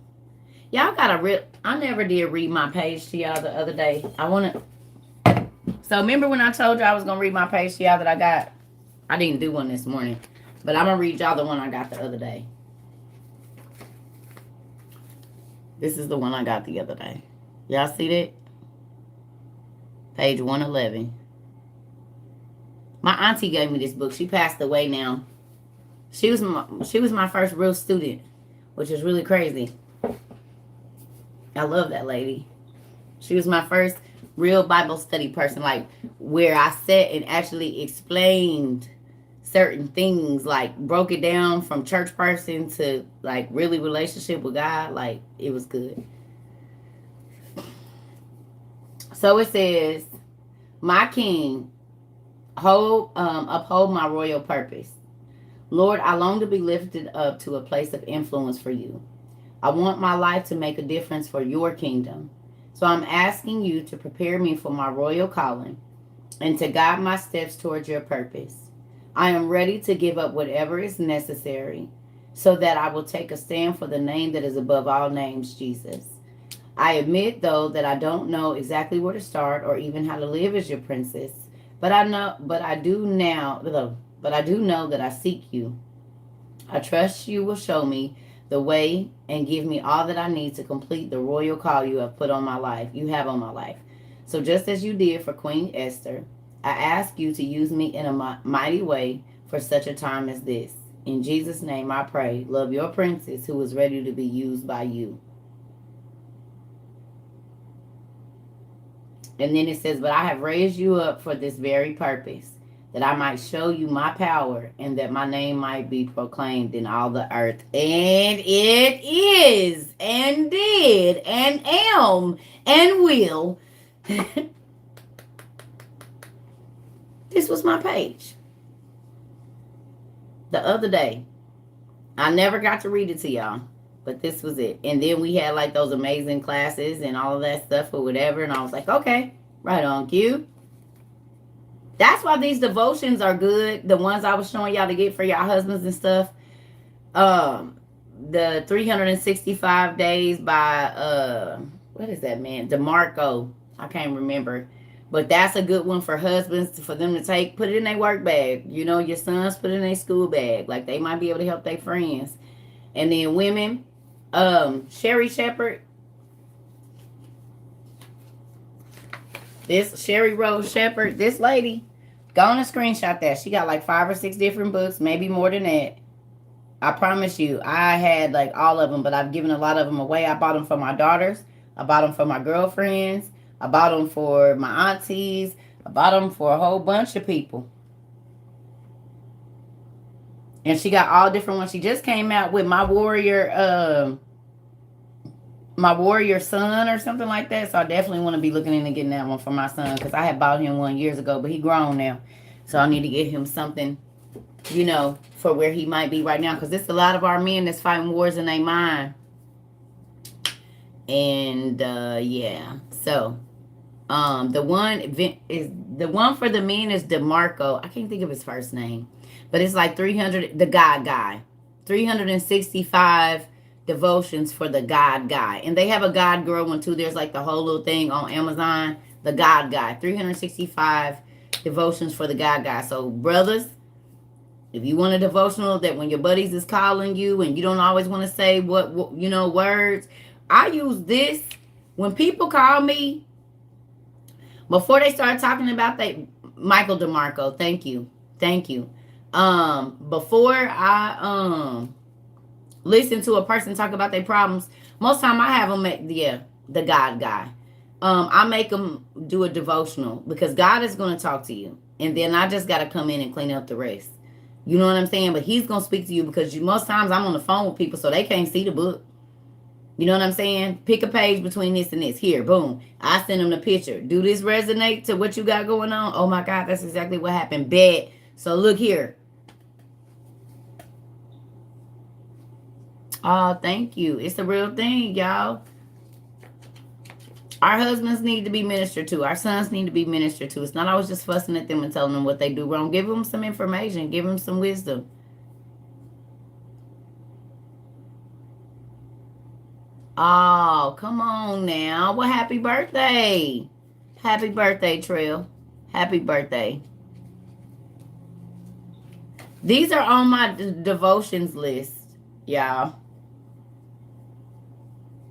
Y'all gotta I never did read my page to y'all the other day. So remember when I told you I was gonna read my page to y'all that I got? I didn't do one this morning, but I'm gonna read y'all the one I got the other day. This is the one I got the other day. Y'all see that? Page 111. My auntie gave me this book. She passed away now. She was my first real student, which is really crazy. I love that lady. She was my first real Bible study person, like where I sat and actually explained certain things, like broke it down from church person to like really relationship with God. Like it was good. So it says, my King, uphold my royal purpose. Lord, I long to be lifted up to a place of influence for you. I want my life to make a difference for your kingdom. So I'm asking you to prepare me for my royal calling and to guide my steps towards your purpose. I am ready to give up whatever is necessary so that I will take a stand for the name that is above all names, Jesus. I admit, though, that I don't know exactly where to start or even how to live as your princess, but I do know that I seek you. I trust you will show me the way and give me all that I need to complete the royal call you have on my life. So just as you did for Queen Esther, I ask you to use me in a mighty way for such a time as this. In Jesus' name I pray. Love, your princess who is ready to be used by you. And then it says, but I have raised you up for this very purpose, that I might show you my power and that my name might be proclaimed in all the earth. And it is, and did, and am, and will. This was my page. The other day. I never got to read it to y'all, but this was it. And then we had like those amazing classes and all of that stuff or whatever. And I was like, okay, right on cue. That's why these devotions are good. The ones I was showing y'all to get for y'all husbands and stuff. The 365 days by what is that man? DeMarco. I can't remember. But that's a good one for husbands for them to take. Put it in their work bag. You know, your sons put it in their school bag. Like they might be able to help their friends. And then women, Sherry Shepherd. This Sherry Rose Shepherd, this lady, go on and screenshot that. She got like 5 or 6 different books, maybe more than that. I promise you, I had like all of them, but I've given a lot of them away. I bought them for my daughters. I bought them for my girlfriends. I bought them for my aunties. I bought them for a whole bunch of people. And she got all different ones. She just came out with my warrior son or something like that. So I definitely want to be looking into getting that one for my son, because I had bought him one years ago, but he grown now. So I need to get him something, you know, for where he might be right now, because it's a lot of our men that's fighting wars in their mind. And yeah, so the one for the men is DeMarco. I can't think of his first name, but it's like 300. The God guy, 365 devotions for the God guy, and they have a God girl one too. There's like the whole little thing on Amazon. The God guy, 365 devotions for the God guy. So brothers, if you want a devotional that when your buddies is calling you and you don't always want to say what you know, words, I use this when people call me before they start talking about Michael DeMarco. Thank you. Before I listen to a person talk about their problems, most time I have them the God guy. I make them do a devotional because God is going to talk to you, and then I just got to come in and clean up the rest. You know what I'm saying? But he's going to speak to you because most times I'm on the phone with people so they can't see the book. You know what I'm saying? Pick a page between this and this. Here, boom. I send them the picture. Do this resonate to what you got going on? Oh my God, that's exactly what happened. Bet. So look here. Oh, thank you. It's the real thing, y'all. Our husbands need to be ministered to. Our sons need to be ministered to. It's not always just fussing at them and telling them what they do wrong. Give them some information. Give them some wisdom. Oh, come on now. Well, happy birthday. Happy birthday, Trill. Happy birthday. These are on my devotions list, y'all.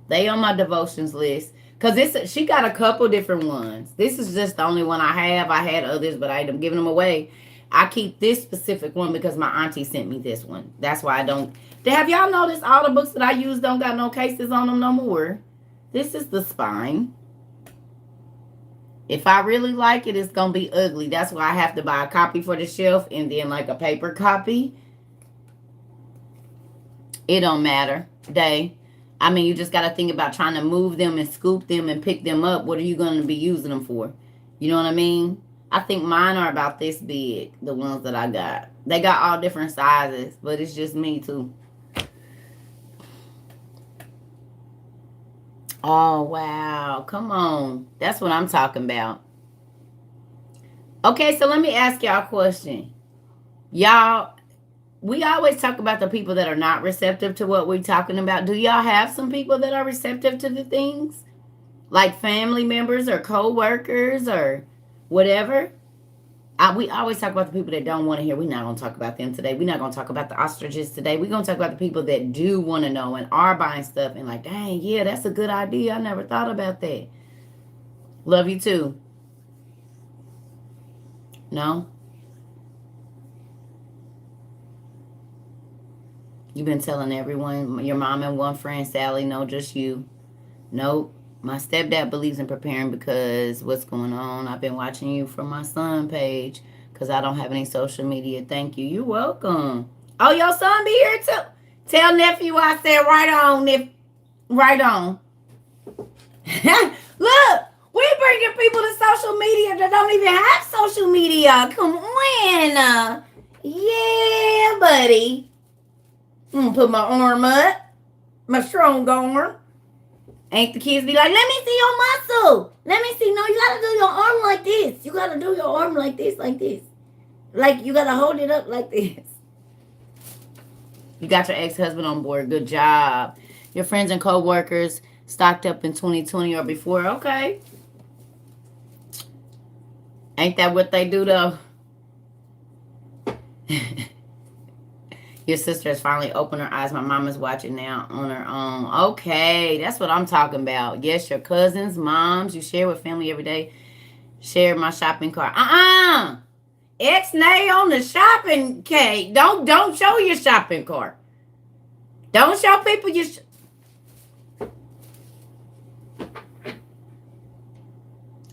They on my devotions list. Because she got a couple different ones. This is just the only one I have. I had others, but I ended up giving them away. I keep this specific one because my auntie sent me this one. That's why I don't. Have y'all noticed all the books that I use don't got no cases on them no more? This is the spine. If I really like it, it's going to be ugly. That's why I have to buy a copy for the shelf and then like a paper copy. It don't matter. I mean, you just got to think about trying to move them and scoop them and pick them up. What are you going to be using them for? You know what I mean? I think mine are about this big, the ones that I got. They got all different sizes, but it's just me too. Oh, wow. Come on. That's what I'm talking about. Okay, so let me ask y'all a question. Y'all, we always talk about the people that are not receptive to what we're talking about. Do y'all have some people that are receptive to the things? Like family members or co-workers or whatever? We always talk about the people that don't want to hear. We're not going to talk about them today. We're not going to talk about the ostriches today. We're going to talk about the people that do want to know and are buying stuff and like, dang, yeah, that's a good idea. I never thought about that. Love you too. No? You've been telling everyone, your mom and one friend, Sally, no, just you. Nope. My stepdad believes in preparing because what's going on? I've been watching you from my son page because I don't have any social media. Thank you. You're welcome. Oh, your son be here too? Tell nephew I said right on, right on. Look, we're bringing people to social media that don't even have social media. Come on. Yeah, buddy. I'm going to put my arm up. My strong arm. Ain't the kids be like, let me see your muscle. Let me see. No, you got to do your arm like this. You got to do your arm like this, like this. Like you got to hold it up like this. You got your ex-husband on board. Good job. Your friends and co-workers, stocked up in 2020 or before. Okay. Ain't that what they do though? Your sister has finally opened her eyes. My mom is watching now on her own. Okay, that's what I'm talking about. Yes, your cousins, moms, you share with family every day. Share my shopping cart. X-nay on the shopping cake. Don't show your shopping cart. Don't show people your...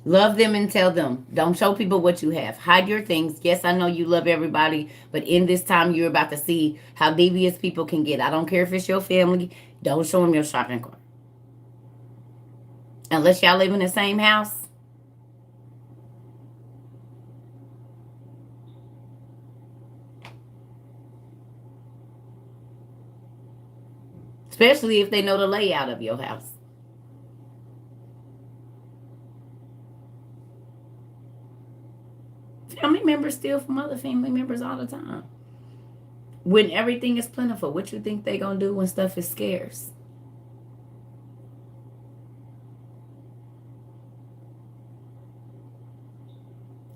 Love them and tell them. Don't show people what you have. Hide your things. Yes, I know you love everybody, but in this time, you're about to see how devious people can get. I don't care if it's your family. Don't show them your shopping cart. Unless y'all live in the same house. Especially if they know the layout of your house. Family members steal from other family members all the time. When everything is plentiful, what you think they gonna do when stuff is scarce?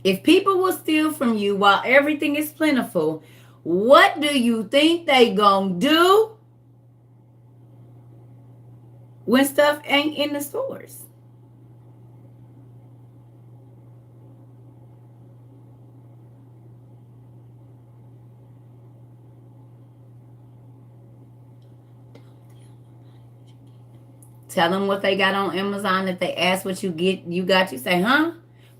If people will steal from you while everything is plentiful, what do you think they gonna do when stuff ain't in the stores? Tell them what they got on Amazon. If they ask what you got, you say, huh?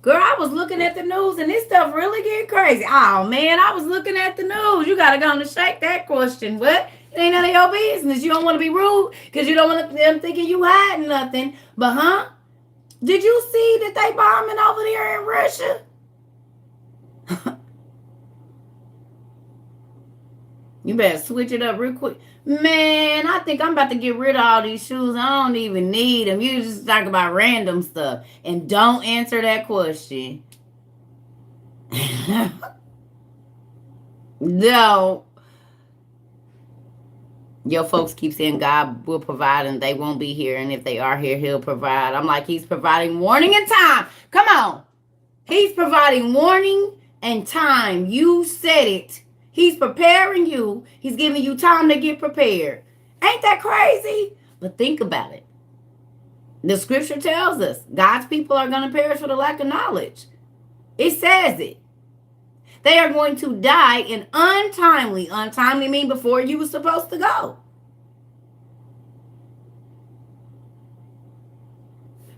Girl, I was looking at the news and this stuff really get crazy. Oh, man, I was looking at the news. You got to go and shake that question. What? It ain't none of your business. You don't want to be rude because you don't want them thinking you hiding nothing. But, huh? Did you see that they bombing over there in Russia? You better switch it up real quick. Man, I think I'm about to get rid of all these shoes. I don't even need them. You just talk about random stuff. And don't answer that question. No. Your folks keep saying God will provide and they won't be here. And if they are here, he'll provide. I'm like, he's providing warning and time. Come on. He's providing warning and time. You said it. He's preparing you. He's giving you time to get prepared. Ain't that crazy? But think about it. The scripture tells us God's people are going to perish for the lack of knowledge. It says it. They are going to die in untimely. Untimely mean before you were supposed to go.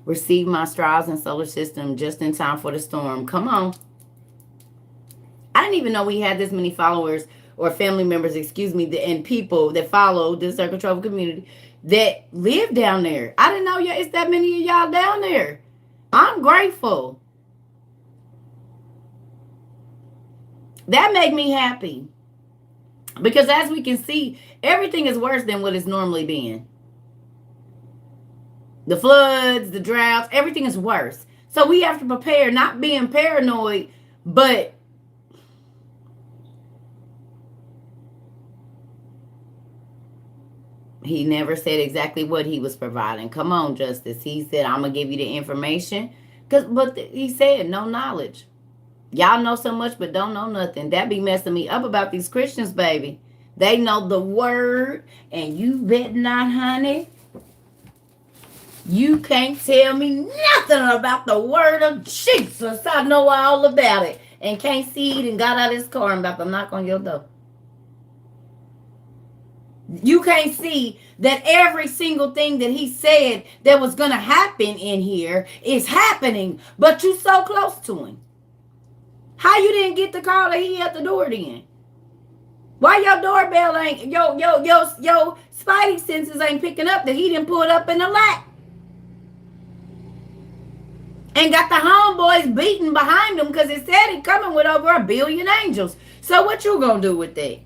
Receive my straws and solar system just in time for the storm. Come on. I didn't even know we had this many followers or family members, and people that follow the Circle Travel community that live down there. I didn't know it's that many of y'all down there. I'm grateful. That made me happy. Because as we can see, everything is worse than what it's normally been. The floods, the droughts, everything is worse. So we have to prepare, not being paranoid, but he never said exactly what he was providing. Come on, Justice. He said, I'm going to give you the information. But he said, no knowledge. Y'all know so much, but don't know nothing. That be messing me up about these Christians, baby. They know the word, and you bet not, honey. You can't tell me nothing about the word of Jesus. I know all about it. And can't see it and got out of his car and about to knock on your door. You can't see that every single thing that he said that was going to happen in here is happening, but you so close to him. How you didn't get the call that he at the door then? Why your doorbell ain't, your spidey senses ain't picking up that he didn't pull it up in the lap? And got the homeboys beating behind him because it said he coming with over 1 billion angels. So what you gonna do with that?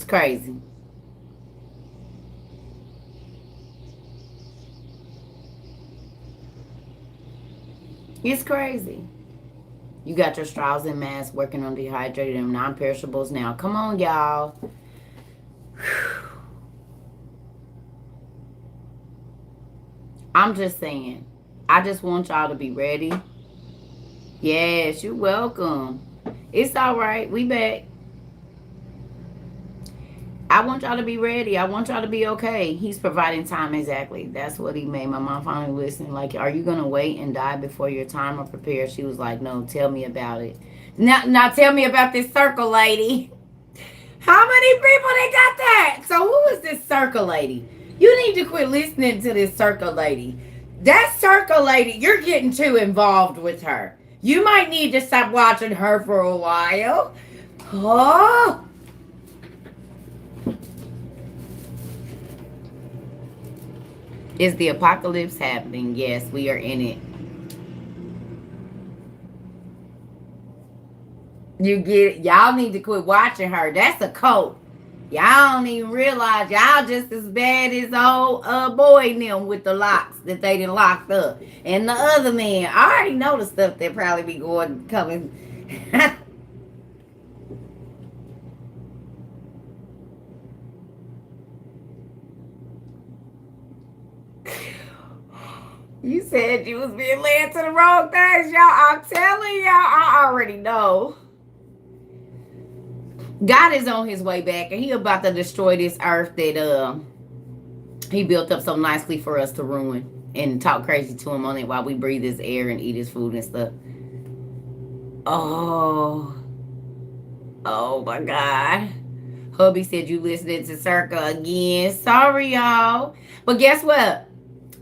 It's crazy. It's crazy. You got your straws and masks working on dehydrated and non-perishables now. Come on, y'all. I'm just saying. I just want y'all to be ready. Yes, you're welcome. It's all right. We back. I want y'all to be ready. I want y'all to be okay. He's providing time exactly. That's what he made my mom finally listen. Like, are you gonna wait and die before your time or prepare? She was like, no, tell me about it. Now tell me about this circle lady. How many people they got that? So who is this circle lady? You need to quit listening to this circle lady. That circle lady, you're getting too involved with her. You might need to stop watching her for a while. Oh. Is the apocalypse happening? Yes, we are in it. You get it? Y'all need to quit watching her. That's a cult. Y'all don't even realize y'all just as bad as old boy and them with the locks that they done locked up. And the other man, I already know the stuff that probably be going coming. You said you was being led to the wrong things, y'all. I'm telling y'all, I already know. God is on his way back, and he about to destroy this earth that he built up so nicely for us to ruin and talk crazy to him on it while we breathe his air and eat his food and stuff. Oh, oh my God. Hubby said you listening to Circa again. Sorry, y'all. But guess what?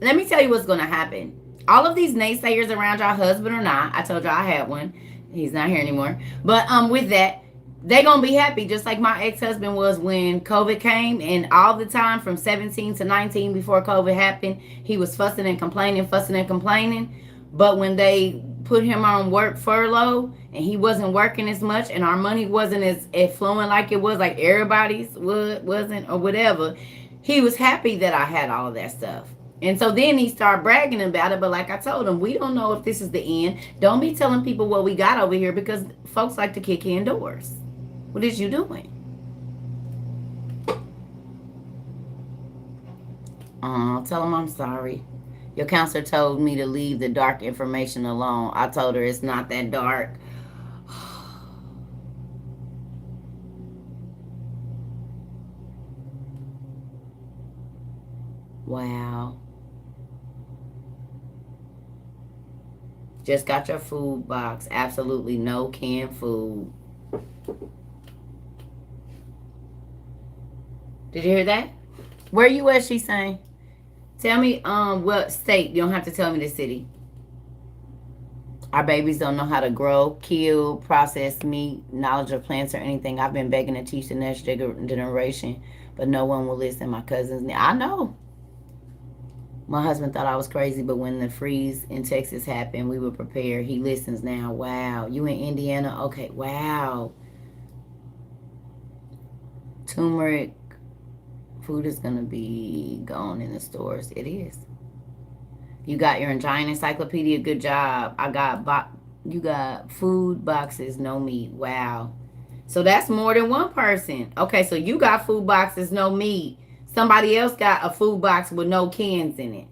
Let me tell you what's going to happen. All of these naysayers around your husband or not, I told y'all I had one. He's not here anymore. But with that, they going to be happy just like my ex-husband was when COVID came. And all the time from 17 to 19 before COVID happened, he was fussing and complaining, fussing and complaining. But when they put him on work furlough and he wasn't working as much and our money wasn't as flowing like it was, like everybody's wasn't or whatever, he was happy that I had all of that stuff. And so then he started bragging about it. But like I told him, we don't know if this is the end. Don't be telling people what we got over here because folks like to kick in doors. What is you doing? Tell him I'm sorry. Your counselor told me to leave the dark information alone. I told her it's not that dark. Wow. Just got your food box. Absolutely no canned food. Did you hear that? Where you at, she saying? Tell me what state. You don't have to tell me the city. Our babies don't know how to grow, kill, process meat, knowledge of plants or anything. I've been begging to teach the next generation, but no one will listen. My cousins, I know. My husband thought I was crazy, but when the freeze in Texas happened, we were prepared. He listens now. Wow. You in Indiana? Okay. Wow. Turmeric food is going to be gone in the stores. It is. You got your giant encyclopedia. Good job. You got food boxes, no meat. Wow. So that's more than one person. Okay, so you got food boxes, no meat. Somebody else got a food box with no cans in it.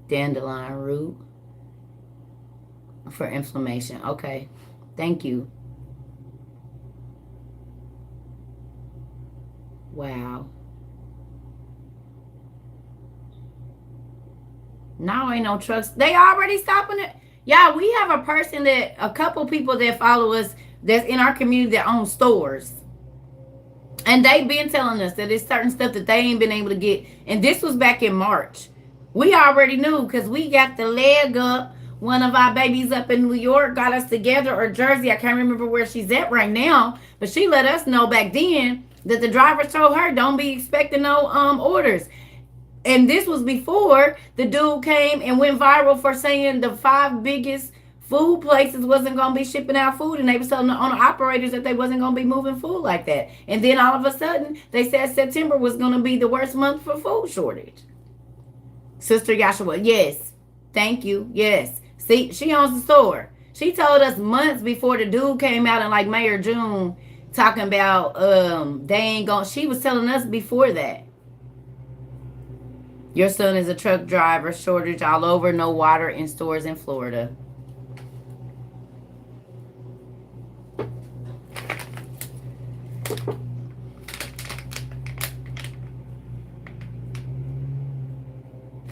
Dandelion root for inflammation. Okay. Thank you. Wow. Now ain't no trucks. They already stopping it. Yeah, we have a couple people that follow us that's in our community that own stores. And they've been telling us that it's certain stuff that they ain't been able to get. And this was back in March. We already knew because we got the leg up. One of our babies up in New York got us together, or Jersey. I can't remember where she's at right now. But she let us know back then that the driver told her, don't be expecting no orders. And this was before the dude came and went viral for saying the 5 biggest food places wasn't going to be shipping out food, and they was telling the owner operators that they wasn't going to be moving food like that. And then all of a sudden they said September was going to be the worst month for food shortage. Sister Yashua, yes, thank you, yes. See, she owns the store. She told us months before the dude came out in like May or June talking about they ain't going. She was telling us before that. Your son is a truck driver. Shortage all over. No water in stores in Florida.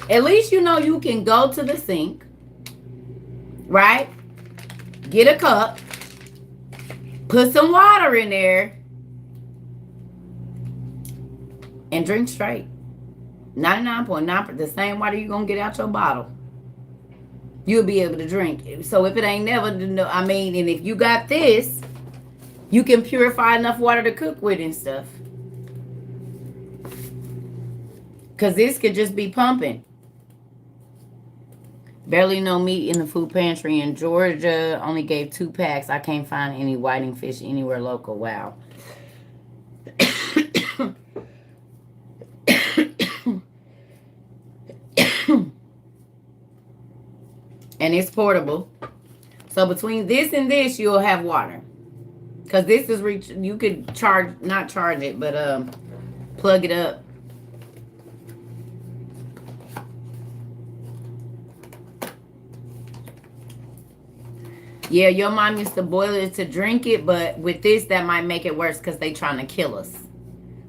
At least you know you can go to the sink, right? Get a cup. Put some water in there. And drink straight. 99.9%. The same water you're going to get out your bottle. You'll be able to drink. So if it ain't never, I mean, and if you got this, you can purify enough water to cook with and stuff. Because this could just be pumping. Barely no meat in the food pantry in Georgia. Only gave 2 packs. I can't find any whiting fish anywhere local. Wow. And it's portable. So between this and this, you'll have water. Because this is, you could not charge it, but plug it up. Yeah, your mom used to boil it to drink it, but with this, that might make it worse because they trying to kill us.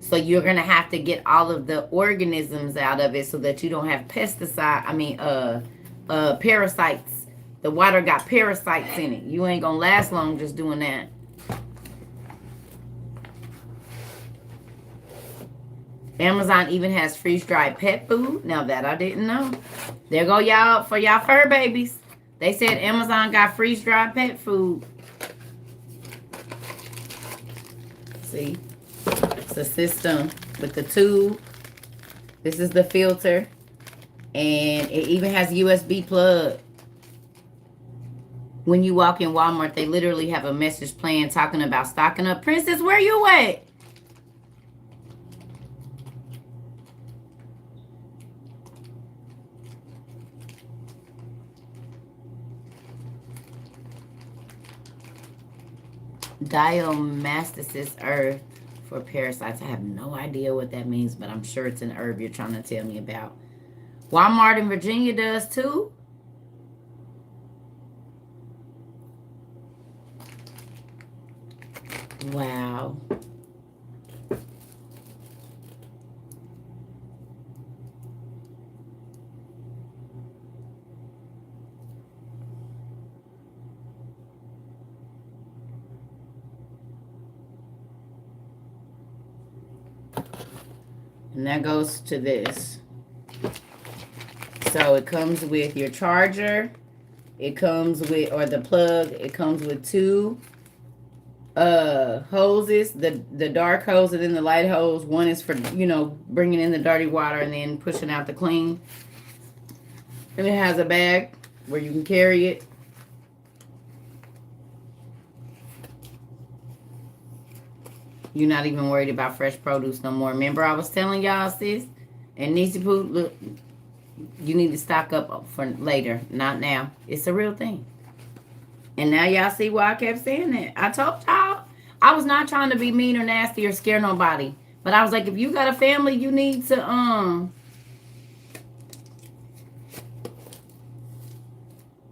So you're going to have to get all of the organisms out of it so that you don't have parasites. The water got parasites in it. You ain't going to last long just doing that. Amazon even has freeze-dried pet food. Now that I didn't know. There go y'all for y'all fur babies. They said Amazon got freeze-dried pet food. See? It's a system with the tube. This is the filter. And it even has a USB plug. When you walk in Walmart, they literally have a message playing talking about stocking up. Princess, where you at? Diomastacus herb for parasites. I have no idea what that means, but I'm sure it's an herb you're trying to tell me about. Walmart in Virginia does too. Wow. And that goes to this. So it comes with your charger. It comes with, or the plug, it comes with 2 hoses, the dark hose and then the light hose. One is for, bringing in the dirty water and then pushing out the clean. And it has a bag where you can carry it. You're not even worried about fresh produce no more. Remember I was telling y'all, sis? And Nisi Poo, look, you need to stock up for later, not now. It's a real thing. And now y'all see why I kept saying that. I told y'all, I was not trying to be mean or nasty or scare nobody. But I was like, if you got a family, you need to,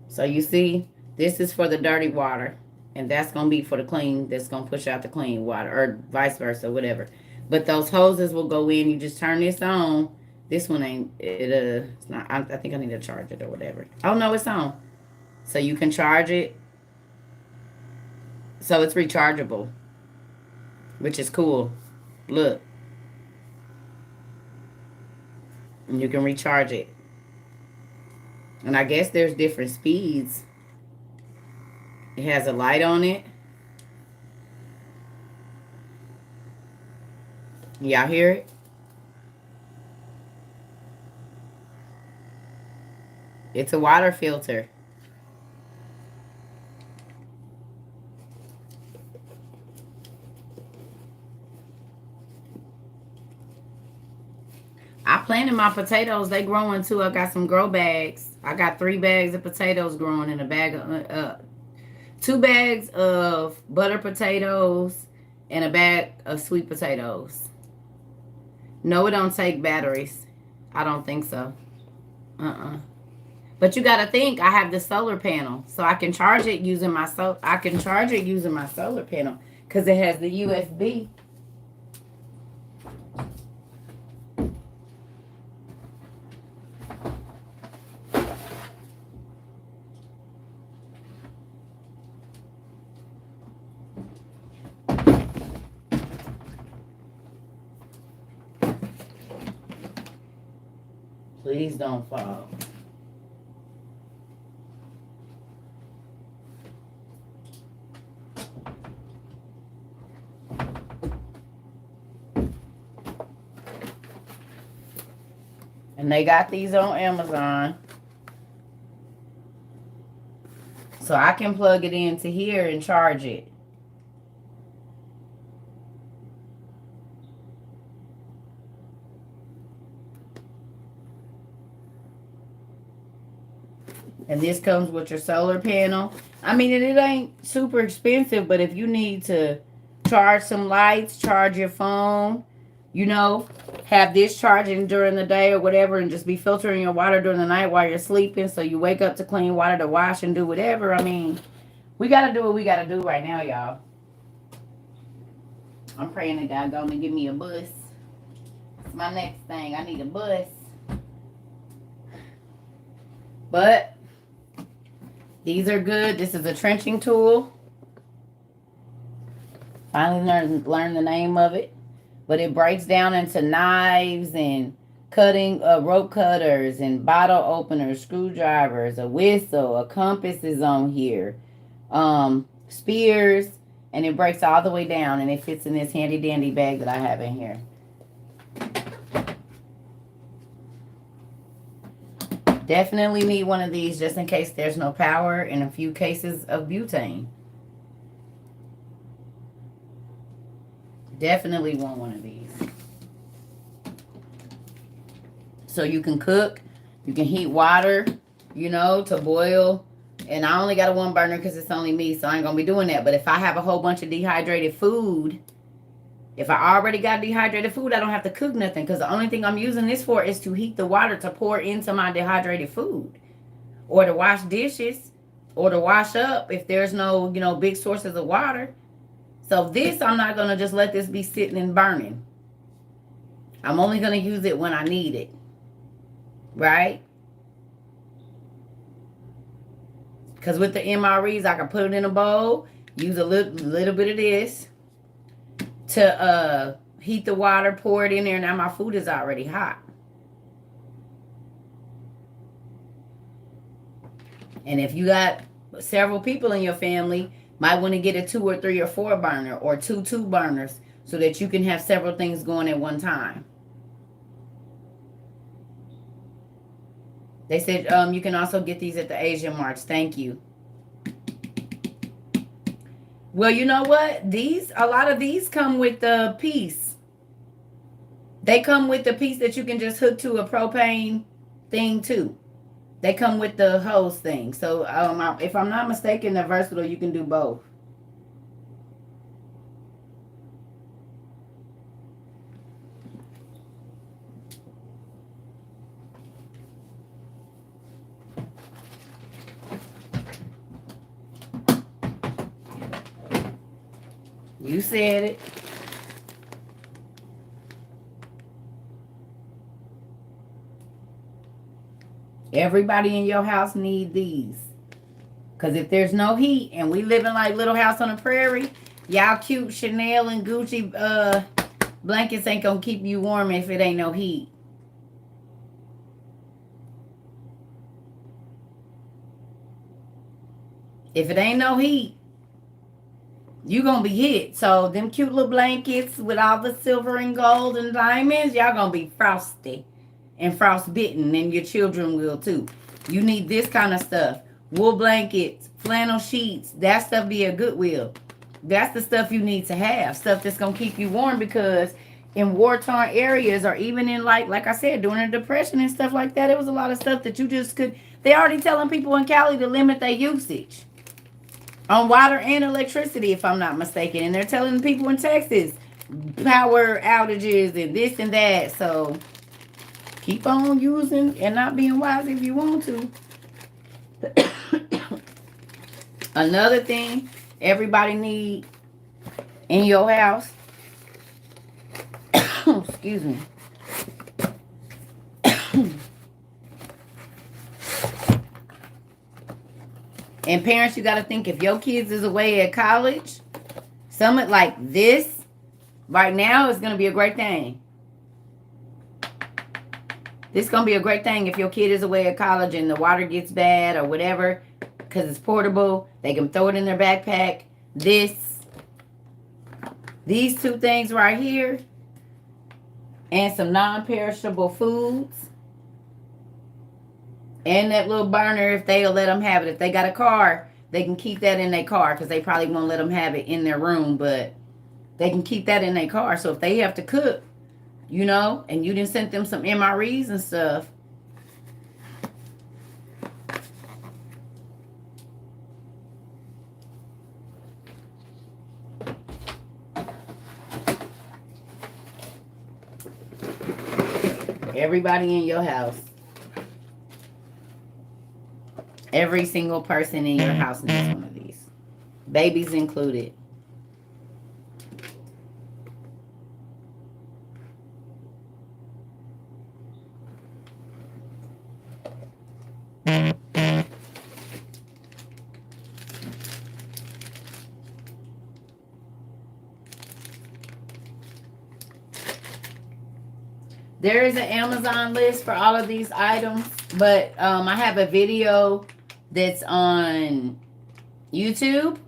So you see, this is for the dirty water. And that's going to be for the clean. That's going to push out the clean water. Or vice versa, whatever. But those hoses will go in. You just turn this on. This one ain't, it's not, I think I need to charge it or whatever. Oh, no, it's on. So you can charge it. So it's rechargeable. Which is cool. Look. And you can recharge it. And I guess there's different speeds. It has a light on it. Y'all hear it? It's a water filter. I planted my potatoes. They growing too. I got some grow bags. I got 3 bags of potatoes growing in a bag of 2 bags of butter potatoes and a bag of sweet potatoes. No, it don't take batteries. I don't think so. But you got to think I have the solar panel, so I can charge it using my solar panel because it has the USB. Please don't fall. And they got these on Amazon. So I can plug it into here and charge it. And this comes with your solar panel. I mean, it ain't super expensive, but if you need to charge some lights, charge your phone, you know, have this charging during the day or whatever, and just be filtering your water during the night while you're sleeping, so you wake up to clean water to wash and do whatever. I mean, we got to do what we got to do right now, y'all. I'm praying that God gonna give me a bus. It's my next thing. I need a bus. But these are good. This is a trenching tool. Finally learned the name of it. But it breaks down into knives and cutting rope cutters and bottle openers, screwdrivers, a whistle, a compass is on here, spears, and it breaks all the way down, and it fits in this handy dandy bag that I have in here. Definitely need one of these just in case there's no power and a few cases of butane. Definitely want one of these. So you can cook, you can heat water, you know, to boil. And I only got a 1 burner because it's only me, so I ain't going to be doing that. But if I have a whole bunch of dehydrated food, if I already got dehydrated food, I don't have to cook nothing, because the only thing I'm using this for is to heat the water to pour into my dehydrated food, or to wash dishes, or to wash up if there's no, you know, big sources of water. So this, I'm not going to just let this be sitting and burning. I'm only going to use it when I need it. Right? Because with the MREs, I can put it in a bowl, use a little bit of this to heat the water, pour it in there. Now my food is already hot. And if you got several people in your family, might want to get a 2 or 3 or 4 burner, or 2 burners, so that you can have several things going at one time. They said you can also get these at the Asian marts. Thank you. Well, you know what? A lot of these come with the piece. They come with the piece that you can just hook to a propane thing too. They come with the hose thing. So if I'm not mistaken, they're versatile. You can do both. You said it. Everybody in your house need these. Because if there's no heat and we live in like Little House on the Prairie, y'all cute Chanel and Gucci blankets ain't going to keep you warm if it ain't no heat. If it ain't no heat, you gonna be hit. So them cute little blankets with all the silver and gold and diamonds, y'all gonna be frosty and frostbitten, and your children will too. You need this kind of stuff. Wool blankets, flannel sheets, that stuff be a Goodwill. That's the stuff you need to have. Stuff that's gonna keep you warm, because in war-torn areas, or even in like I said, during the depression and stuff like that, it was a lot of stuff that you just could. They already telling people in Cali to limit their usage on water and electricity, if I'm not mistaken. And they're telling people in Texas power outages and this and that. So keep on using and not being wise if you want to. Another thing everybody need in your house, excuse me, and parents, you got to think, if your kids is away at college, something like this right now is going to be a great thing. This is going to be a great thing if your kid is away at college and the water gets bad or whatever, because it's portable. They can throw it in their backpack. These two things right here, and some non-perishable foods, and that little burner, if they'll let them have it. If they got a car, they can keep that in their car, because they probably won't let them have it in their room, but they can keep that in their car. So if they have to cook, you know, and you didn't send them some MREs and stuff, everybody in your house, every single person in your house needs one of these, babies included. There is an Amazon list for all of these items, but I have a video that's on YouTube,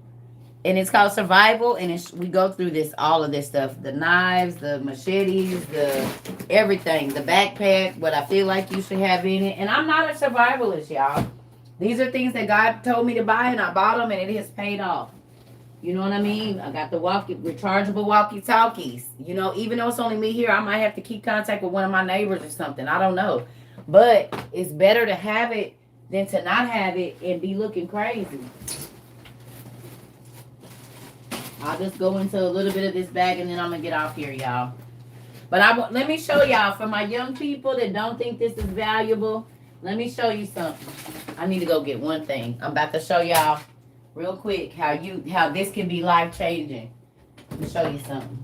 and it's called Survival, and we go through all of this stuff: the knives, the machetes, the everything, the backpack, what I feel like you should have in it. And I'm not a survivalist, y'all. These are things that God told me to buy, and I bought them, and it has paid off. You know what I mean? I got the rechargeable walkie-talkies. You know, even though it's only me here, I might have to keep contact with one of my neighbors or something. I don't know. But it's better to have it than to not have it and be looking crazy. I'll just go into a little bit of this bag, and then I'm going to get off here, y'all. But let me show y'all, for my young people that don't think this is valuable, let me show you something. I need to go get one thing. I'm about to show y'all real quick how this can be life-changing. Let me show you something.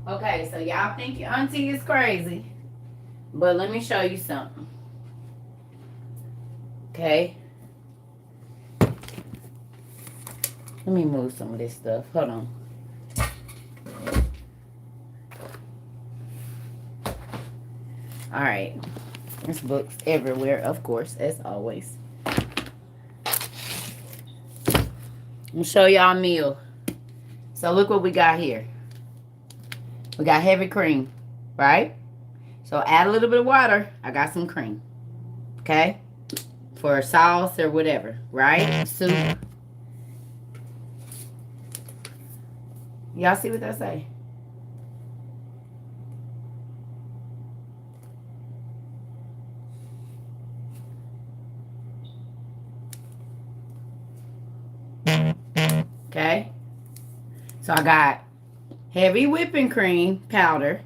Okay, so y'all think your auntie is crazy, but let me show you something. Okay. Let me move some of this stuff. Hold on. All right. There's books everywhere, of course, as always. I'm gonna show y'all a meal. So look what we got here. We got heavy cream, right? So add a little bit of water. I got some cream. Okay? For sauce or whatever, right? Soup. Y'all see what that say? Okay? So I got heavy whipping cream powder,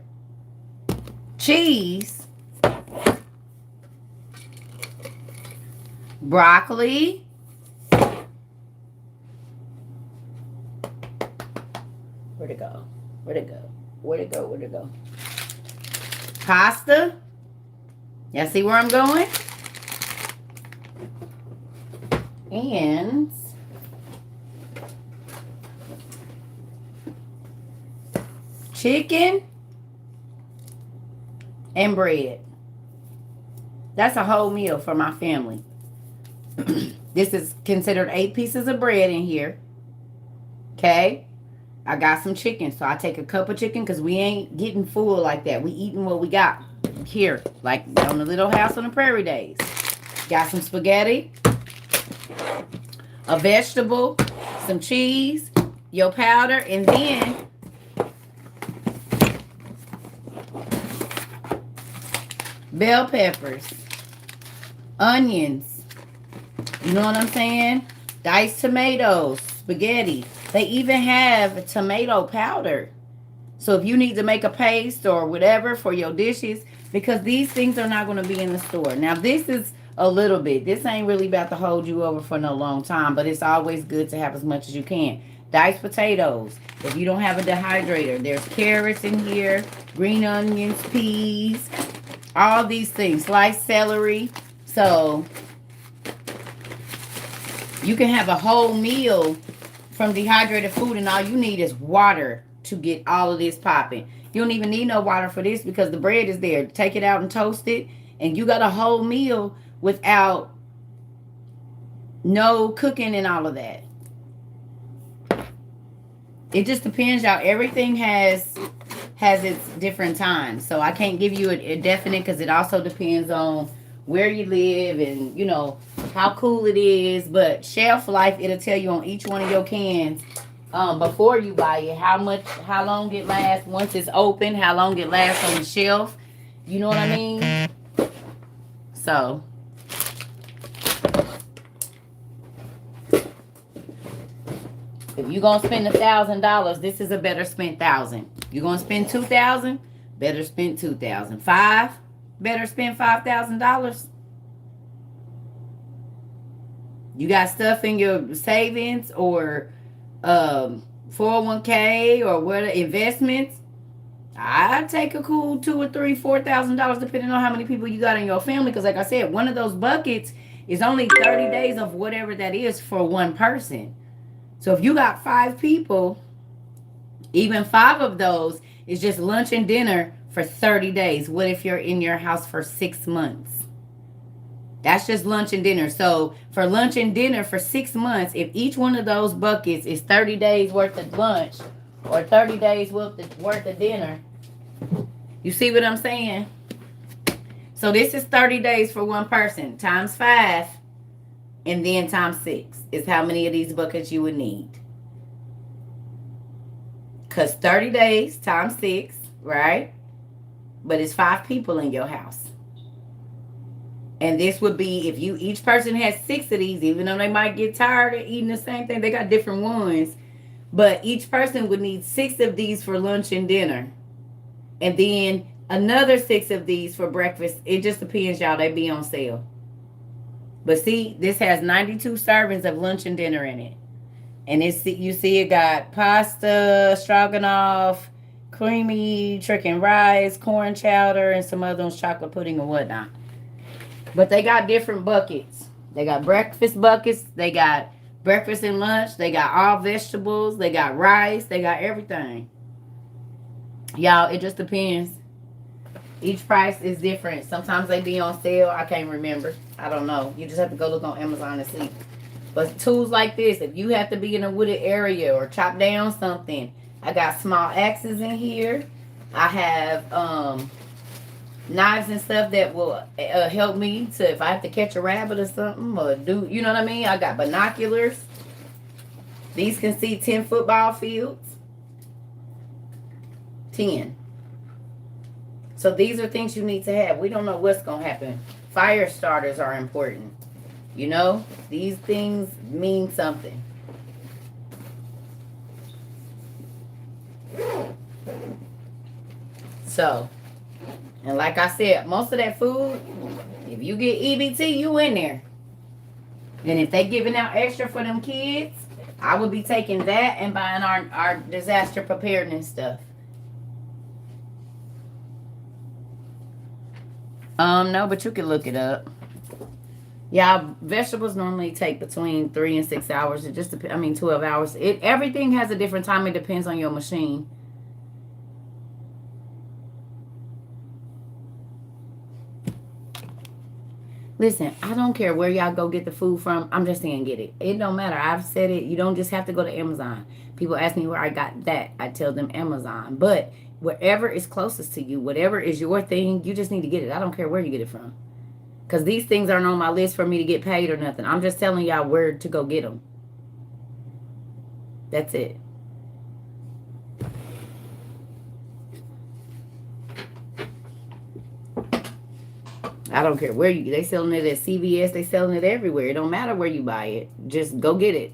cheese, broccoli, where'd it go? Where'd it go? Where'd it go? Where'd it go? Pasta. Y'all see where I'm going? And chicken and bread. That's a whole meal for my family. This is considered 8 pieces of bread in here. Okay? I got some chicken, so I take a cup of chicken because we ain't getting full like that. We eating what we got here, like on the Little House on the Prairie days. Got some spaghetti, a vegetable, some cheese, your powder, and then bell peppers, onions, you know what I'm saying? Diced tomatoes, spaghetti. They even have tomato powder. So if you need to make a paste or whatever for your dishes, because these things are not going to be in the store. Now, this is a little bit. This ain't really about to hold you over for no long time, but it's always good to have as much as you can. Diced potatoes. If you don't have a dehydrator, there's carrots in here, green onions, peas, all these things. Sliced celery. So you can have a whole meal from dehydrated food, and all you need is water to get all of this popping. You don't even need no water for this because the bread is there. Take it out and toast it, and you got a whole meal without no cooking and all of that. It just depends, y'all. Everything has its different times, so I can't give you a definite because it also depends on where you live and, you know, how cool it is. But shelf life, it'll tell you on each one of your cans before you buy it how long it lasts once it's open, how long it lasts on the shelf. You know what I mean? So if you're gonna spend $1,000, this is a better spent $1,000. You're gonna spend $2,000, better spend $2,000. $5,000, better spend $5,000. You got stuff in your savings or 401k or what investments. I'd take a cool $2,000 or $3,000, $4,000 depending on how many people you got in your family. Because like I said, one of those buckets is only 30 days of whatever that is for one person. So if you got 5 people, even 5 of those is just lunch and dinner for 30 days. What if you're in your house for 6 months? That's just lunch and dinner. So for lunch and dinner for 6 months, if each one of those buckets is 30 days worth of lunch or 30 days worth of dinner, you see what I'm saying? So this is 30 days for one person times 5 and then times 6 is how many of these buckets you would need. Because 30 days times 6, right? But it's 5 people in your house. And this would be, if you each person has 6 of these, even though they might get tired of eating the same thing, they got different ones. But each person would need 6 of these for lunch and dinner. And then another 6 of these for breakfast. It just depends, y'all. They be on sale. But see, this has 92 servings of lunch and dinner in it. And it's, you see it got pasta, stroganoff, creamy chicken rice, corn chowder, and some other ones, chocolate pudding and whatnot. But they got different buckets. They got breakfast buckets. They got breakfast and lunch. They got all vegetables. They got rice. They got everything. Y'all, it just depends. Each price is different. Sometimes they be on sale. I can't remember. I don't know. You just have to go look on Amazon and see. But tools like this, if you have to be in a wooded area or chop down something, I got small axes in here. I have knives and stuff that will help me to, if I have to catch a rabbit or something, or do, you know what I mean? I got binoculars. These can see 10 football fields. 10. So these are things you need to have. We don't know what's going to happen. Fire starters are important. You know, these things mean something. So, and like I said, most of that food, if you get EBT, you in there. And if they giving out extra for them kids, I would be taking that and buying our disaster preparedness stuff. No, but you can look it up. Yeah, vegetables normally take between 3 and 6 hours. It just depends. I mean, 12 hours. Everything has a different time. It depends on your machine. Listen, I don't care where y'all go get the food from. I'm just saying get it. It don't matter. I've said it. You don't just have to go to Amazon. People ask me where I got that. I tell them Amazon. But wherever is closest to you, whatever is your thing, you just need to get it. I don't care where you get it from. Because these things aren't on my list for me to get paid or nothing. I'm just telling y'all where to go get them. That's it. I don't care where they selling it at CVS, they selling it everywhere. It don't matter where you buy it. Just go get it.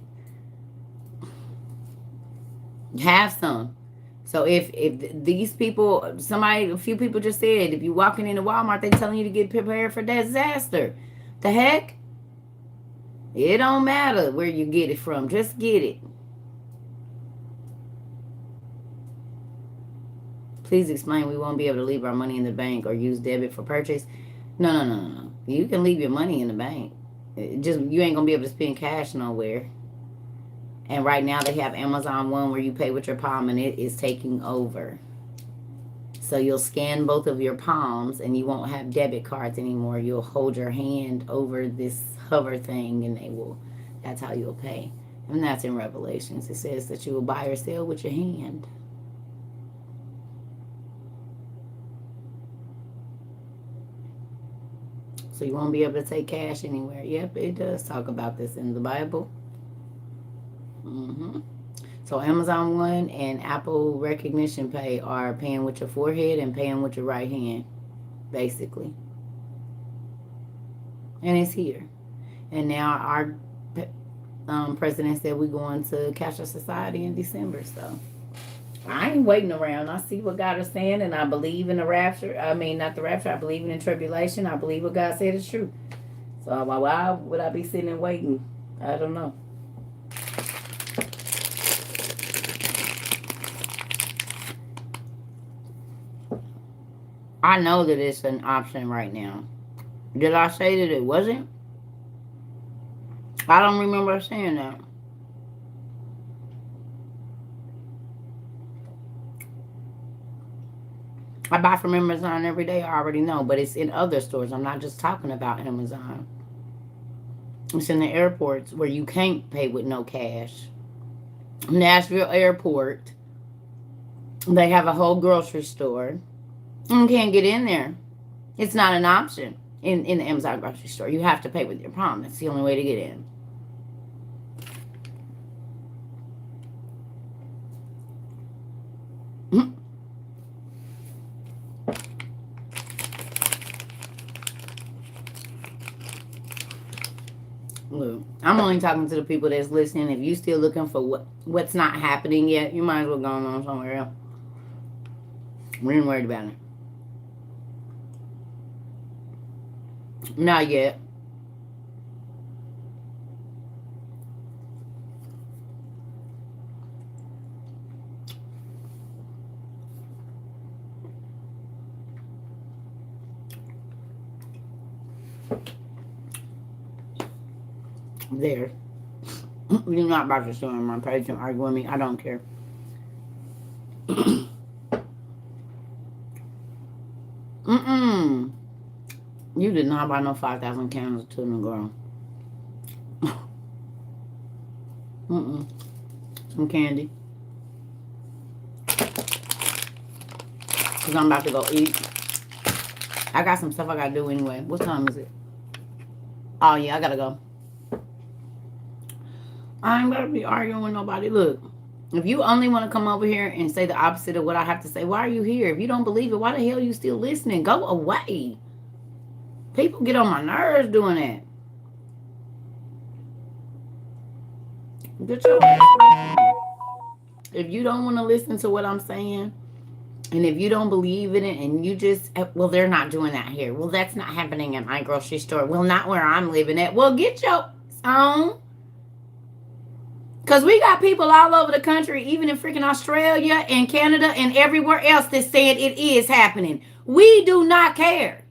Have some. So if these people, a few people just said, if you walking into Walmart, they telling you to get prepared for disaster. The heck? It don't matter where you get it from. Just get it. Please explain. We won't be able to leave our money in the bank or use debit for purchase. No. You can leave your money in the bank. You ain't gonna be able to spend cash nowhere. And right now they have Amazon One where you pay with your palm and it is taking over. So you'll scan both of your palms and you won't have debit cards anymore. You'll hold your hand over this hover thing and that's how you'll pay. And that's in Revelations. It says that you will buy or sell with your hand. So you won't be able to take cash anywhere. Yep, it does talk about this in the Bible. So Amazon One and Apple Recognition Pay are paying with your forehead and paying with your right hand, basically. And it's here. And now our president said we're going to cashless society in December. So I ain't waiting around. I see what God is saying, and I believe in the rapture. I mean, not the rapture. I believe in the tribulation. I believe what God said is true. So why would I be sitting and waiting? I don't know. I know that it's an option right now. Did I say that it wasn't? I don't remember saying that. I buy from Amazon every day. I already know, but it's in other stores. I'm not just talking about Amazon. It's in the airports where you can't pay with no cash. Nashville Airport, they have a whole grocery store. You can't get in there. It's not an option in the Amazon grocery store. You have to pay with your palm. That's the only way to get in. Look, I'm only talking to the people that's listening. If you still looking for what's not happening yet, you might as well go on somewhere else. We ain't worried about it. Not yet. There. You're not about to show my page and argue with me. I don't care. You did not buy no 5,000 candles to the girl. Some candy. Because I'm about to go eat. I got some stuff I got to do anyway. What time is it? Oh, yeah, I got to go. I ain't got to be arguing with nobody. Look, if you only want to come over here and say the opposite of what I have to say, why are you here? If you don't believe it, why the hell are you still listening? Go away. People get on my nerves doing that. Get your ass away. If you don't want to listen to what I'm saying, And if you don't believe in it and you just, well, they're not doing that here. Well, that's not happening at my grocery store. Well, not where I'm living at. Well, get your own. Because we got people all over the country, even in freaking Australia and Canada and everywhere else, that's saying it is happening. We do not care.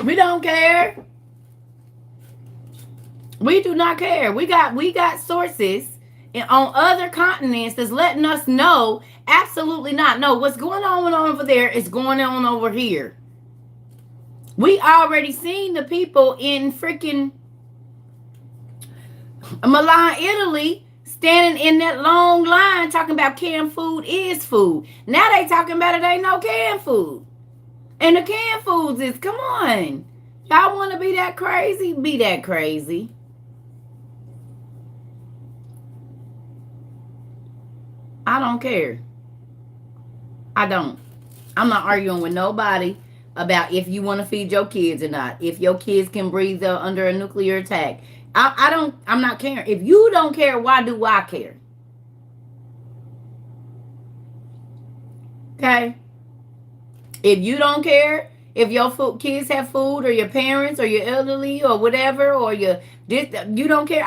We don't care. We do not care. We got sources on other continents that's letting us know absolutely not. No, what's going on over there is going on over here. We already seen the people in freaking Milan, Italy, standing in that long line talking about canned food is food. Now they talking about it ain't no canned food. And the canned foods is, come on. Y'all want to be that crazy? Be that crazy. I don't care. I don't. I'm not arguing with nobody about if you want to feed your kids or not. If your kids can breathe under a nuclear attack. I'm not caring. If you don't care, why do I care? Okay? If you don't care, if your kids have food, or your parents, or your elderly, or whatever, or you don't care.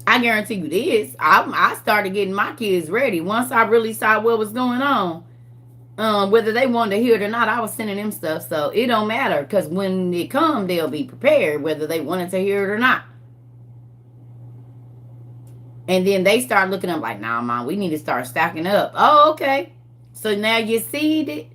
I guarantee you this. I started getting my kids ready once I really saw what was going on. Whether they wanted to hear it or not, I was sending them stuff. So it don't matter, because when it comes, they'll be prepared, whether they wanted to hear it or not. And then they start looking up like, nah, Mom, we need to start stacking up. Oh, okay. So now you see it.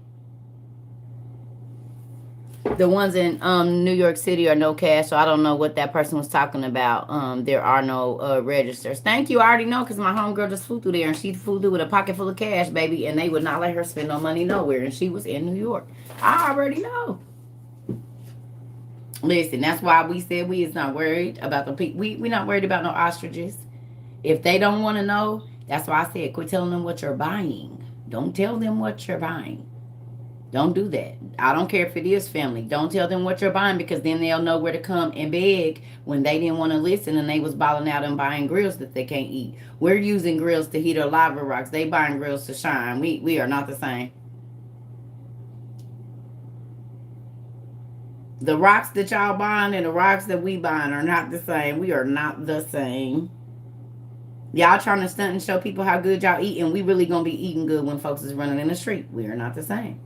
The ones in New York City are no cash, so I don't know what that person was talking about. There are no registers. Thank you. I already know, because my homegirl just flew through there, and she flew through with a pocket full of cash, baby, and they would not let her spend no money nowhere, and she was in New York. I already know. Listen, that's why we said we is not worried about the people. We not worried about no ostriches. If they don't want to know, that's why I said quit telling them what you're buying. Don't tell them what you're buying. Don't do that. I don't care if it is family. Don't tell them what you're buying, because then they'll know where to come and beg when they didn't want to listen and they was balling out and buying grills that they can't eat. We're using grills to heat our lava rocks. They buying grills to shine. We are not the same. The rocks that y'all buying and the rocks that we buying are not the same. We are not the same. Y'all trying to stunt and show people how good y'all eat, and we really gonna be eating good when folks is running in the street. We are not the same.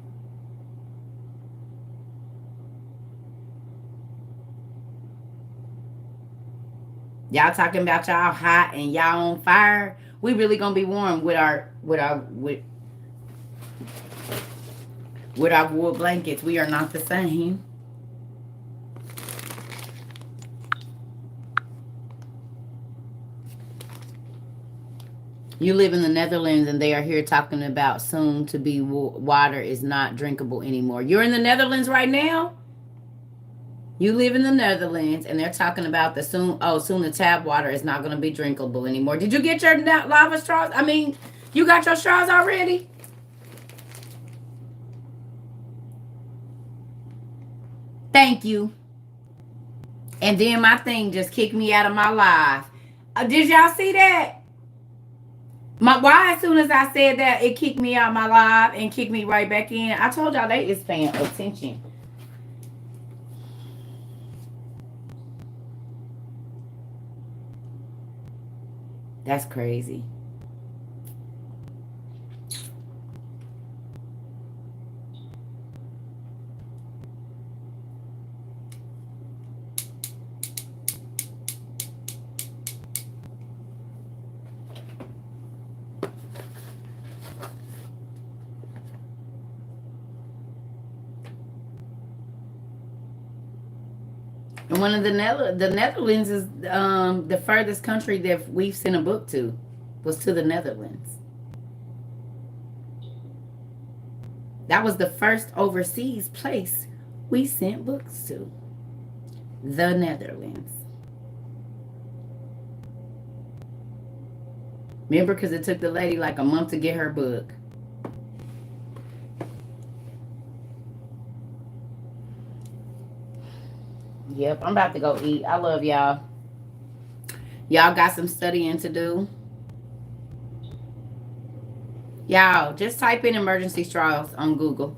Y'all talking about y'all hot and y'all on fire. We really gonna be warm with our wood blankets. We are not the same. You live in the Netherlands, and they are here talking about soon to be water is not drinkable anymore. You're in the Netherlands right now? You live in the Netherlands, and they're talking about soon the tap water is not going to be drinkable anymore. Did you get your lava straws? I mean, you got your straws already? Thank you. And then my thing just kicked me out of my live. Did y'all see that? Why as soon as I said that, it kicked me out of my live and kicked me right back in? I told y'all they is paying attention. That's crazy. And one of the Netherlands is the furthest country that we've sent a book to was to the Netherlands. That was the first overseas place we sent books to. The Netherlands. Remember, because it took the lady like a month to get her book. Yep, I'm about to go eat. I love y'all. Y'all got some studying to do. Y'all, just type in emergency straws on Google.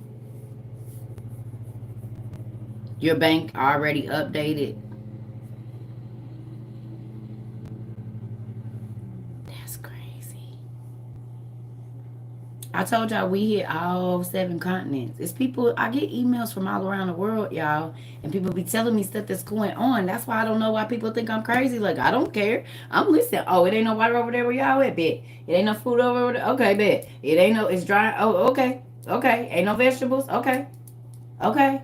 Your bank already updated. That's crazy. I told y'all we hit all 7 continents. It's people, I get emails from all around the world, y'all, and people be telling me stuff that's going on. That's why I don't know why people think I'm crazy. Like, I don't care. I'm listening. Oh, it ain't no water over there where y'all at, bet. It ain't no food over there. Okay, bet. It ain't no, it's dry. Oh, okay. Okay. Ain't no vegetables. Okay. Okay.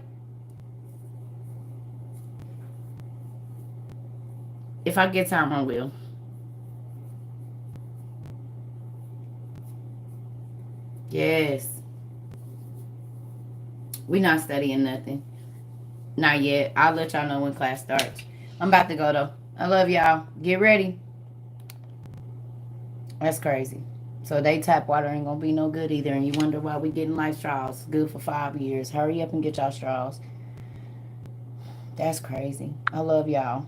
If I get time, I will. Yes. We not studying nothing. Not yet. I'll let y'all know when class starts. I'm about to go though. I love y'all. Get ready. That's crazy. So they tap water ain't gonna be no good either, and you wonder why we getting life straws. Good for 5 years. Hurry up and get y'all straws. That's crazy. I love y'all.